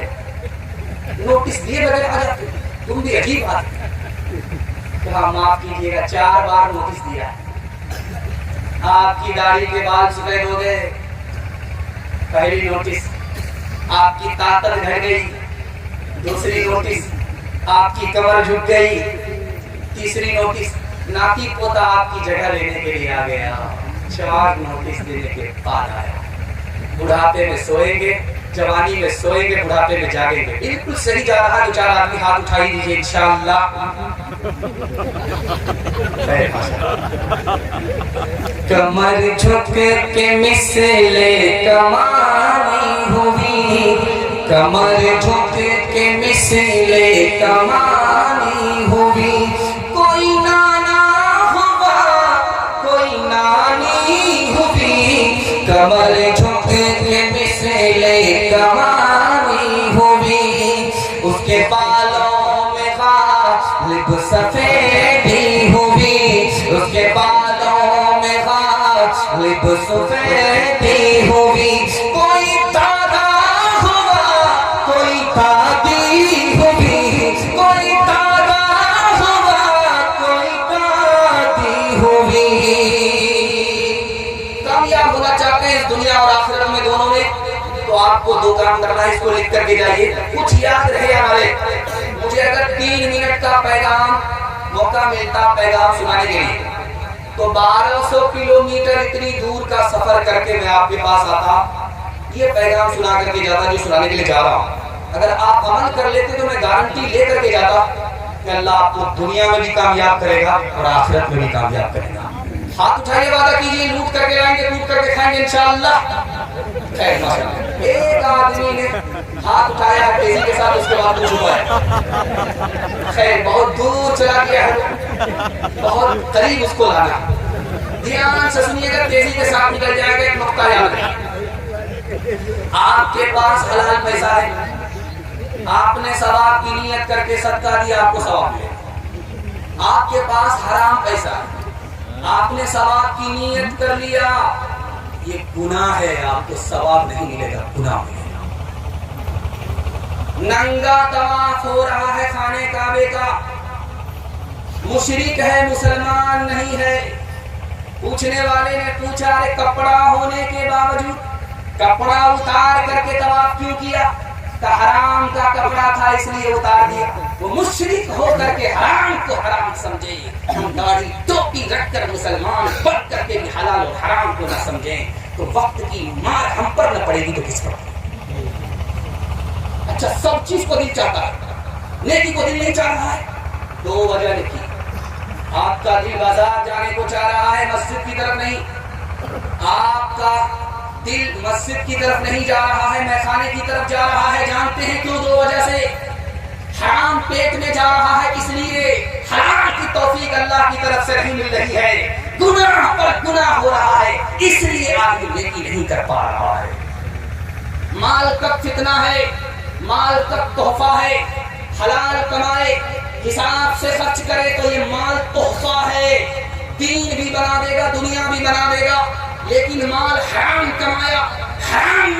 نوٹس دیے بغیر آ جاتے، تم بھی عجیب بات. کہا معاف کیجیے گا، 4 بار نوٹس دیا. آپ کی داڑھی کے بال سفید ہو گئے، پہلی نوٹس. آپ کی طاقت گھٹ گئی، دوسری نوٹس. آپ کی کمر جھک گئی، تیسری نوٹس. ناتی پوتا آپ کی جگہ لینے کے لیے آ گیا، 4 نوٹس دینے کے بعد آیا. بڑھاپے میں سوئیں گے، جوانی میں سوئیں گے، بڑھاپے میں جاگیں گے. بالکل صحیح جا رہا ہے. 2 4 آدمی ہاتھ اٹھائی دیجیے انشاءاللہ. کمر جھک کے مثلے کمانی ہوئی، کمر جھک کے مثلے کمانی ہوئی. کوئی نانا ہوا کوئی نانی ہوئی، کمر جھک کے مثلے کمانی ہوئی. اس کے بالوں میں غالب سفیدی ہوئی، اس کے بالوں میں غالب سفیدی ہوئی. کوئی دادا ہوا کوئی دادی ہوئی، کوئی دادا ہوا کوئی دادی ہوئی. کامیاب ہونا چاہتے ہیں اس دنیا اور آخرت میں دونوں میں تو آپ کو 2 کام کرنا ہے. اس کو لکھ کر کے جائیے، کچھ یاد رہے ہمارے. مجھے اگر 3 منٹ کا پیغام موقع ملتا پیغام سنانے کے لیے تو 1200 کلومیٹر اتنی دور کا سفر کر کے میں آپ کے پاس آتا، یہ پیغام سنا کر کے جاتا جو سنانے کے لیے جا رہا ہوں. اگر آپ عمل کر لیتے تو میں گارنٹی لے کر کے جاتا کہ اللہ آپ کو دنیا میں بھی کامیاب کرے گا اور آخرت میں بھی کامیاب کرے گا. ہاتھ اٹھائیے، وعدہ کیجیے لوٹ کر کے لائیں گے، لوٹ کر کے کھائیں گے انشاءاللہ. خیر ماشاءاللہ. ایک آدمی نے ہاتھ اٹھایا ہے تیزی کے ساتھ، اس کے بعد چھپا ہے. خیر بہت دور چلا گیا ہے، بہت قریب اس کو لانا. دھیان سے سنیے گا، تیزی کے ساتھ نکل جائے گا. ایک نقطہ یاد رکھیں، آپ کے پاس حلال پیسہ ہے، آپ نے ثواب کی نیت کر کے صدقہ دیا، آپ کو ثواب ملے. آپ کے پاس حرام پیسہ ہے، آپ نے ثواب کی نیت کر لیا، یہ گناہ ہے، آپ کو ثواب نہیں ملے گا، گناہ ملے گا. ننگا طواف ہو رہا ہے خانے کعبے کا، مشرک ہے مسلمان نہیں ہے. پوچھنے والے نے پوچھا ارے کپڑا ہونے کے باوجود کپڑا اتار کر کے طواف کیوں کیا؟ کہ حرام کا کپڑا تھا اس لیے اتار دیا. وہ مشرک ہو کر کے حرام کو حرام سمجھے، ہم داڑھی ٹوپی رکھ کر مسلمان بن کر کے بھی حلال اور حرام کو نہ سمجھیں تو وقت کی مار ہم پر نہ پڑے گی تو کس پر؟ اچھا سب چیز کو دل چاہتا ہے، نیکی کو دل نہیں چاہ رہا ہے. 2 وجہ لکھی. آپ کا دل بازار جانے کو چاہ رہا ہے، مسجد کی طرف نہیں. آپ کا دل مسجد کی طرف نہیں جا رہا ہے، میخانے کی طرف جا رہا ہے. جانتے ہیں کیوں؟ 2 وجہ سے. حرام پیٹ میں جا رہا ہے اس لیے حرام کی توفیق اللہ کی طرف سے نہیں مل رہی ہے. گناہ پر گناہ ہو رہا ہے اس لیے آدمی نیکی نہیں کر پا رہا ہے. مال تک فتنہ ہے، مال تک تحفہ ہے. حلال کمائے، حساب سے خرچ کرے تو یہ مال تحفہ ہے، دین بھی بنا دے گا، دنیا بھی بنا دے گا. لیکن مال حرام کمایا، حرام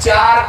4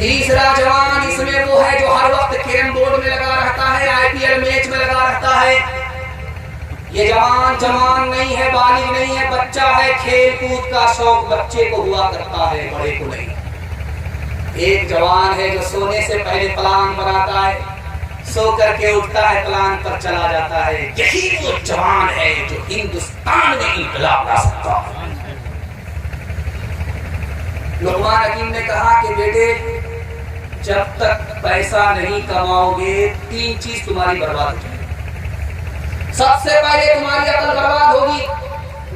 تیسرا جوان اس میں وہ ہے جو ہر وقت کیرم بورڈ میں لگا رہتا ہے، IPL میچ میں لگا رہتا ہے. یہ جوان نہیں ہے، بالغ نہیں ہے، بچہ ہے. کھیل کود کا شوق بچے کو ہوا کرتا ہے، بڑے کو نہیں. ایک جوان ہے جو سونے سے پہلے پلان بناتا ہے، سو کر کے اٹھتا ہے، پلان پر چلا جاتا ہے. یہی وہ جوان ہے جو ہندوستان میں انقلاب لا سکتا ہے. لقمان حکیم نے کہا کہ بیٹے جب تک پیسہ نہیں کماؤ گے 3 چیز تمہاری برباد ہو جائے. سب سے پہلے تمہاری عقل برباد ہوگی،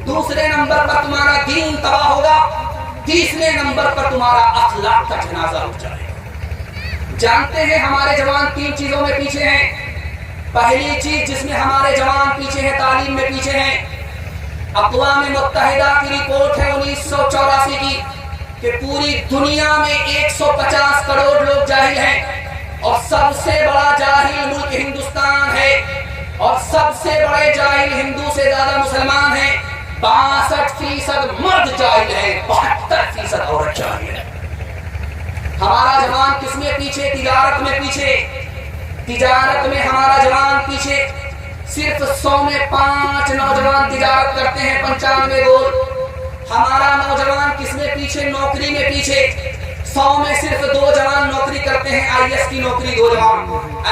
دوسرے نمبر پر تمہارا دین تباہ ہوگا، تیسرے نمبر پر تمہارا اخلاق کا جنازہ اٹھ جائے گا. جانتے ہیں ہمارے جوان 3 چیزوں میں پیچھے ہیں. پہلی چیز جس میں ہمارے جوان پیچھے ہیں، تعلیم میں پیچھے ہیں. اقوام متحدہ کی رپورٹ ہے 1984 کی کہ پوری دنیا میں 150 کروڑ لوگ جاہل ہیں، اور سب سے بڑا جاہل ملک ہندوستان ہے، اور سب سے بڑے جاہل ہندو سے زیادہ مسلمان ہیں. 62% مرد جاہل ہے، 72% عورت جاہل ہے. ہمارا جوان کس میں پیچھے؟ تجارت میں پیچھے. تجارت میں ہمارا جوان پیچھے. صرف 100 میں 5 نوجوان تجارت کرتے ہیں، 95 گول. ہمارا نوجوان کس میں پیچھے؟ نوکری میں پیچھے. 100 میں صرف 2 جوان نوکری کرتے ہیں. IAS کی نوکری 2 جوان،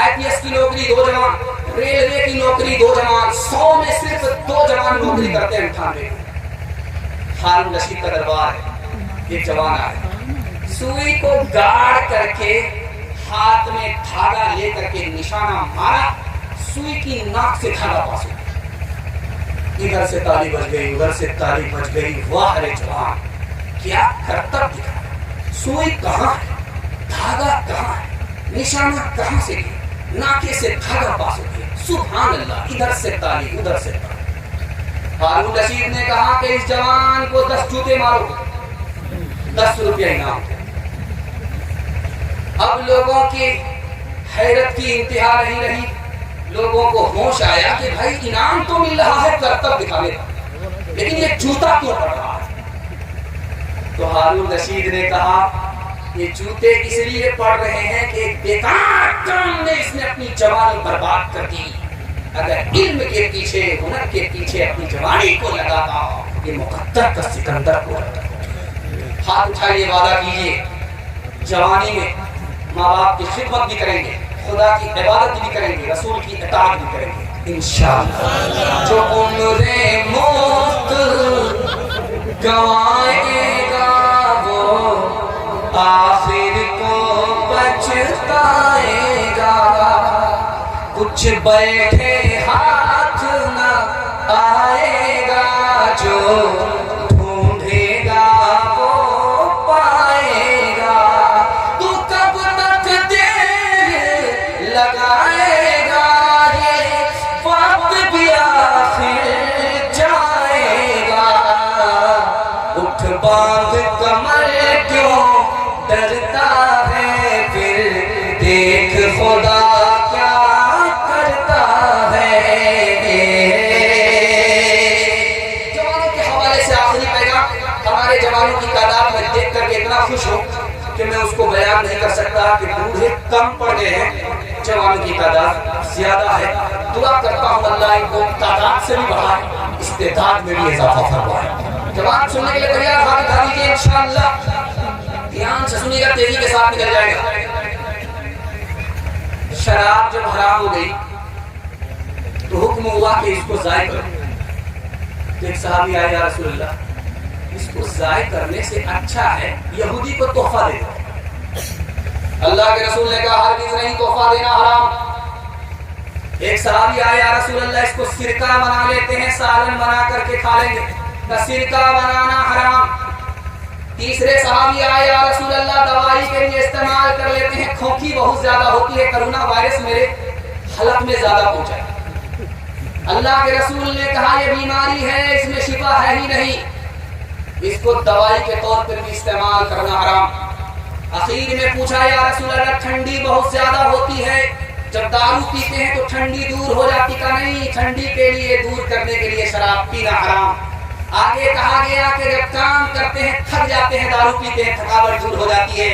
IPS کی نوکری 2 جوان، ریلوے کی نوکری 2 جوان. 100 میں صرف 2 جوان نوکری کرتے ہیں. 98. ہارون رشید کا دربار ہے، ایک جوان آئے، سوئی کو گاڑ کر کے ہاتھ میں دھاگا لے کر کے نشانہ مارا، سوئی کی ناک سے دھاگا پاس ہو گیا. ادھر سے تالی بج گئی، ادھر سے تالی بج گئی. واہ رے جوان، کیا کرتب دکھا. سوئی کہاں ہے، دھاگا کہاں ہے، نشانہ کہاں سے گیا، ناکے سے دھاگا پاس ہو گیا. سبحان اللہ، ادھر سے تالی ادھر سے تالی. ہارون رشید نے کہا کہ اس جوان کو 10 جوتے مارو، 10 روپیہ انعام. اب لوگوں کی حیرت کی انتہا نہیں رہی. لوگوں کو ہوش آیا کہ بھائی انعام تو مل رہا ہے کرتب دکھانے کا، لیکن یہ جوتا کیوں پڑ رہا ہے؟ تو ہارون رشید نے کہا یہ جوتے اس لیے پڑ رہے ہیں کہ ایک بیکار کام میں اس نے اپنی جوانی برباد کر دی. اگر علم کے پیچھے، ہنر کے پیچھے اپنی جوانی کو لگاتا، یہ مقدر کا سکندر کو لگتا. ہاتھ اٹھائیے، وعدہ کیجیے جوانی میں ماں باپ کی خدمت بھی کریں گے، خدا کی عبادت بھی کریں گے، رسول کی اطاعت بھی کریں گے انشاءاللہ. جو عمریں مفت گنوائے گا وہ آخر کو پچھتائے گا. کچھ بیٹھے ہاتھ نہ آئے گا، جو ڈھونڈے گا وہ پائے گا. تو کب تک دیر لگائے گا، یہ وقت بھی آخر جائے گا. اٹھ باندھ کمر کیوں ڈرتا ہے، پھر دیکھ خدا کی تعداد میں دیکھ کر کے اتنا خوش ہوں کہ میں اس کو بیان نہیں کر سکتا کہ بوڑھے کم پڑ گئے ہیں، جوانوں کی تعداد زیادہ ہے. دعا کرتا ہوں اللہ ان کو تعداد سے بھی بڑھائے، استعداد میں بھی اضافہ فرمائے. جوان سننے کے لیے تیار؟ ہاتھ اٹھا دیجیے انشاءاللہ. دھیان سے سنیے گا، تیزی کے ساتھ نکل جائے گا. شراب جب حرام ہو گئی تو حکم ہوا کہ اس کو ضائع کرو. تو ایک صحابی آئے، یا رسول اللہ اس کو ضائع کرنے سے اچھا ہے یہودی کو تحفہ دے دو. اللہ کے رسول نے کہا ہرگز نہیں، تحفہ دینا حرام. ایک صحابی آئے، یا رسول اللہ اس کو سرکہ بنا لیتے ہیں، سالن بنا کر کے کھا لیں گے. سرکہ بنانا حرام. تیسرے صحابی آئے، یا رسول اللہ دوائی کے لیے استعمال کر لیتے ہیں، کھونکی بہت زیادہ ہوتی ہے، کرونا وائرس میرے حلق میں زیادہ پہنچا. اللہ کے رسول نے کہا یہ بیماری ہے، اس میں شفا ہے ہی نہیں، اس کو دوائی کے طور پر بھی استعمال کرنا حرام. اخیر میں پوچھا، یا رسول اللہ ٹھنڈی بہت زیادہ ہوتی ہے، جب دارو پیتے ہیں تو ٹھنڈی دور ہو جاتی؟ کا نہیں، ٹھنڈی کے لیے دور کرنے کے لیے شراب پینا حرام. آگے کہا گیا کہ جب کام کرتے ہیں تھک جاتے ہیں، دارو پیتے ہیں، تھکاوٹ دور ہو جاتی ہے.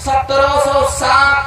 1707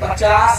50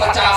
50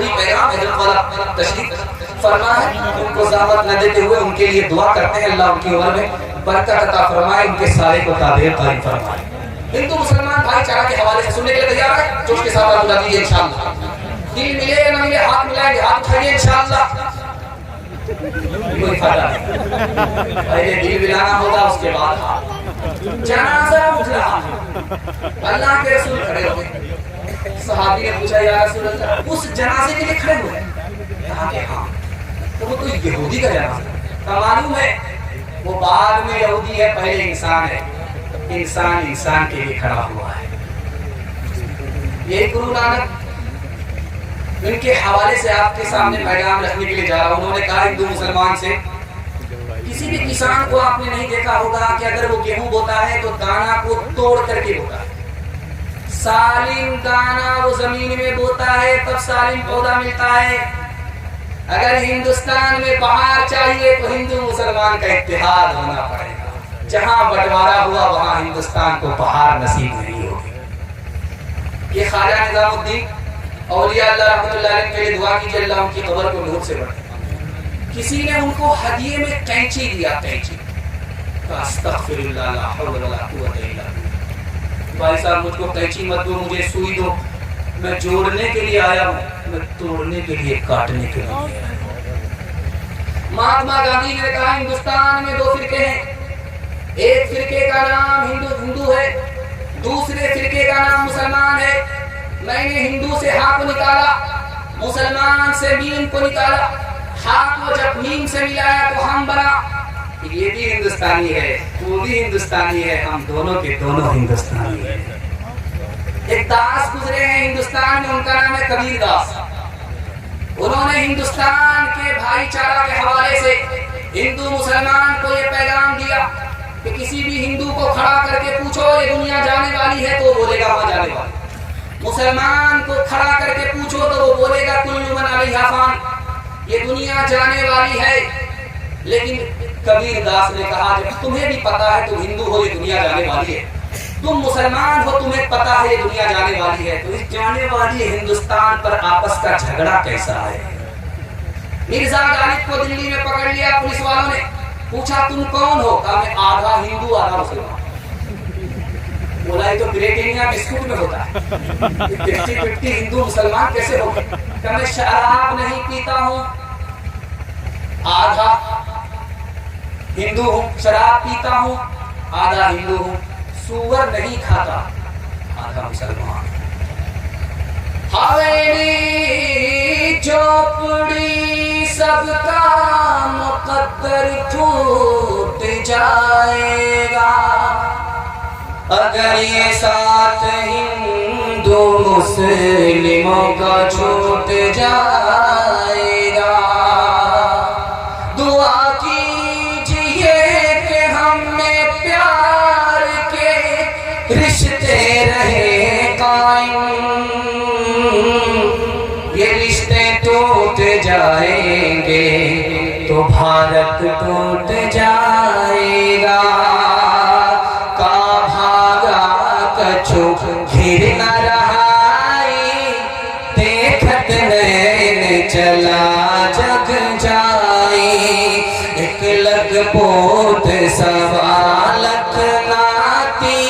آخری پیغام حضرت والا تشریف فرما ہے، ان کو زحمت نہ دیتے ہوئے ان کے لیے دعا کرتے ہیں، اللہ ان کی عمر میں برکت عطا فرمائے، ان کے سارے کو تعبیر قائم فرمائے۔ ہندو مسلمان بھائی چارہ کے حوالے سے سننے کے لیے تیار ہے؟ جوش کے ساتھ بلا دیجیے انشاءاللہ۔ دل ملے یا نہ ملے ہاتھ ملائیں گے، ہاتھ اٹھائیے انشاءاللہ۔ کوئی فائدہ نہیں، پہلے دل ملانا ہوگا اس کے بعد ہاتھ۔ جنازہ اٹھ رہا، اللہ کے رسول کھڑے ہوئے، صحابی نے پوچھا یا رسول اللہ اس جنازے کے لیے کھڑے ہوئے؟ کہا کہ ہاں، تو وہ تو یہودی کا جنازہ ہے، معلوم ہے وہ بعد میں یہودی ہے، پہلے انسان ہے، انسان انسان کے لیے کھڑا ہوا ہے۔ یہ گرو نانک ان کے حوالے سے آپ کے سامنے پیغام رکھنے کے لیے جا رہا ہوں۔ انہوں نے کہا ہندو مسلمان سے، کسی بھی کسان کو آپ نے نہیں دیکھا ہوگا کہ اگر وہ گیہوں بوتا ہے تو دانا کو توڑ کر کے بوتا ہے، سالم دانا وہ زمین میں بوتا ہے تب سالم پودا ملتا ہے۔ اگر ہندوستان میں بہار چاہیے تو ہندو مسلمان کا اتحاد ہونا پڑے گا، جہاں بٹوارا ہوا وہاں ہندوستان کو بہار نصیب نہیں ہوگی۔ یہ خواجہ نظام الدین اولیاء اللہ رحمۃ اللہ علیہ کے لیے دعا کیجیے، اللہ ان کی قبر کو نور سے بڑھائے۔ کسی نے ان کو ہدیے میں کینچی دیا، کینچی، استغفر اللہ لا حول ولا قوت الا باللہ، بھائی صاحب مجھ کو کینچی مت دو، مجھے سوئی دو، میں جوڑنے کے لیے آیا ہوں، میں توڑنے کے لیے کاٹنے کے لیے آیا ہوں۔ مہاتما گاندھی نے کہا ہندوستان میں دو فرقے ہیں، ایک فرقے کا نام ہندو ہے، دوسرے فرقے کا نام مسلمان ہے۔ میں نے ہندو سے ہاں کو نکالا، مسلمان سے میم کو نکالا، ہاں کو جب میم سے ملایا تو ہم بنا۔ یہ بھی ہندوستانی ہے، وہ بھی ہندوستانی ہے، ہم دونوں کے دونوں ہندوستانی ہیں۔ ایک داس گزرے ہیں ہندوستان میں، ان کا نام ہے کبیر داس۔ انہوں نے ہندوستان کے بھائی چارہ کے حوالے سے ہندو مسلمان کو یہ پیغام دیا کہ کسی بھی ہندو کو کھڑا کر کے پوچھو یہ دنیا جانے والی ہے تو وہ بولے گا وہاں جانے والی، مسلمان کو کھڑا کر کے پوچھو تو وہ بولے گا کل من علیہا فان، یہ دنیا جانے والی ہے۔ لیکن کبیر داس نے کہا جب تمہیں بھی پتا ہے تم ہندو ہو یہ دنیا جانے والی ہے، تم مسلمان ہو تمہیں پتا ہے یہ دنیا جانے والی ہے، تو اس جانے والی ہندوستان پر آپس کا جھگڑا کیسا ہے؟ مرزا غالب کو دلی میں پکڑ لیا پولیس والوں نے، پوچھا تم کون ہو؟ کہا میں آدھا ہندو آدھا مسلمان۔ بولا یہ تو بریٹینیا بسکٹ میں ہوتا ہے، 50-50 ہندو مسلمان کیسے ہو؟ کہ میں شراب نہیں پیتا ہوں، آدھا ہندو ہوں، شراب پیتا ہوں، آدھا ہندو ہوں، سور نہیں کھاتا، آدھا مسلمان۔ حویلی چوپڑی سب کا مقدر ٹوٹ جائے گا، اگر یہ ساتھ ہندو مسلموں کا چھوٹ جائے گا۔ دعا کیجئے کہ ہم میں پیار کے رشتے رہے قائم، یہ رشتے ٹوٹ جائیں گے تو بھارت ٹوٹ جائے گا۔ گھر نہ رہائی دیکھت نین چلا جگ جائی، ایک لگ پوت سوا لکھ ناتی،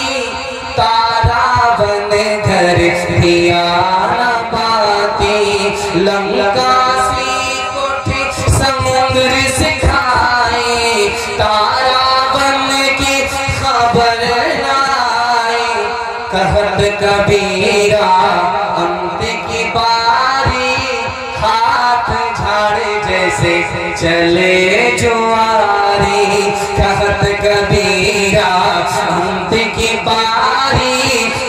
تارا بن گھر دیا نہ پاتی، لنکا سی کوٹھی سمندر سکھائی، تارا بن کی خبر کہت کبیرہ انت کی باری، ہاتھ جھاڑے جیسے چلے جواری، کہت کبیرہ انت کی باری،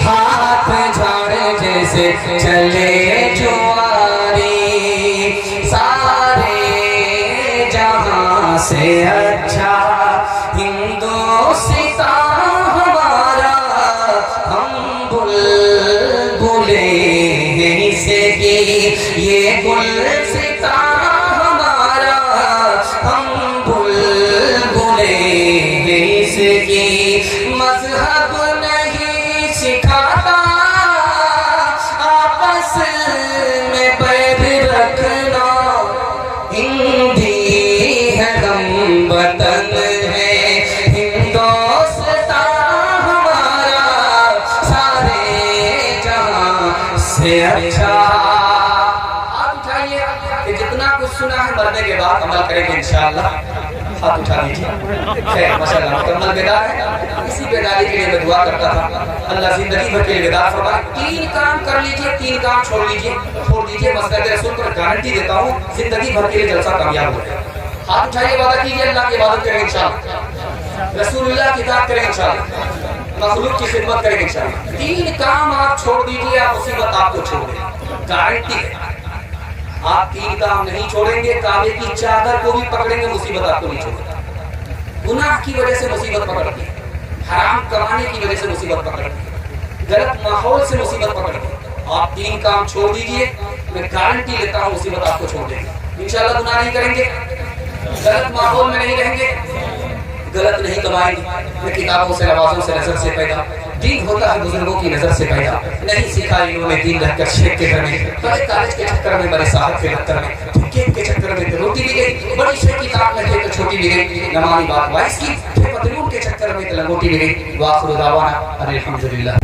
ہاتھ جھاڑے جیسے چلے جواری، سارے جہاں سے اچھا ہندوستان یہ گلستاں ہمارا، ہم بلبلیں ہیں اس کی، مذہب نہیں سکھاتا آپس سے اچھا. ہاتھ اٹھائیے کہ جتنا کچھ سنا ہے مرنے کے بعد عمل کریں گے انشاءاللہ. ہاتھ اٹھا دیجیے. خیر ماشاءاللہ مکمل بیدار ہے. اسی بیداری کے لیے میں دعا کرتا تھا اللہ زندگی بھر کے لیے بیدار فرمائے. 3 کام کر لیجیے, 3 کام چھوڑ دیجیے. مسند رسول پر گارنٹی دیتا ہوں زندگی بھر کے لیے جلسہ کامیاب ہو جائے. ہاتھ اٹھائیے, وعدہ کیجیے اللہ کی عبادت کریں گے انشاءاللہ, رسول اللہ کی اطاعت کریں گے انشاءاللہ, مخلوق کی خدمت کریں گے انشاءاللہ. 3 کام آپ چھوڑ دیجیے, آپ مصیبت آپ کو چھوڑ دیں, گارنٹی ہے. آپ 3 کام نہیں چھوڑیں گے, کعبے کی چادر کو بھی پکڑیں گے, مصیبت آپ کو نہیں چھوڑے. گناہ کی وجہ سے مصیبت پکڑتی ہے, حرام کمانے کی وجہ سے مصیبت پکڑتی ہے, غلط ماحول سے مصیبت پکڑتی ہے. آپ 3 کام چھوڑ دیجیے, میں گارنٹی لیتا ہوں مصیبت آپ کو چھوڑ دیں گے انشاءاللہ. گناہ نہیں کریں گے, غلط ماحول میں نہیں رہیں گے, غلط نہیں کمائیں گے. میں کتابوں سے, نمازوں سے, نظر سے پیدا. دین ہوتا ہے بزرگوں کی نظر سے پیدا. نہیں سیکھا انہوں نے دین رہ کر شیخ کے گھر میں, بڑے کالج کے چکر میں, بڑے صاحب کے دفتر میں, کیک کے چکر میں روٹی بھی گئی, بڑی شیخ کتاب میں تو چھوٹی بھی گئی, نمانی بات وائس کی, پتلون کے چکر میں لنگوٹی بھی گئی. واخر دعوانا الحمدللہ.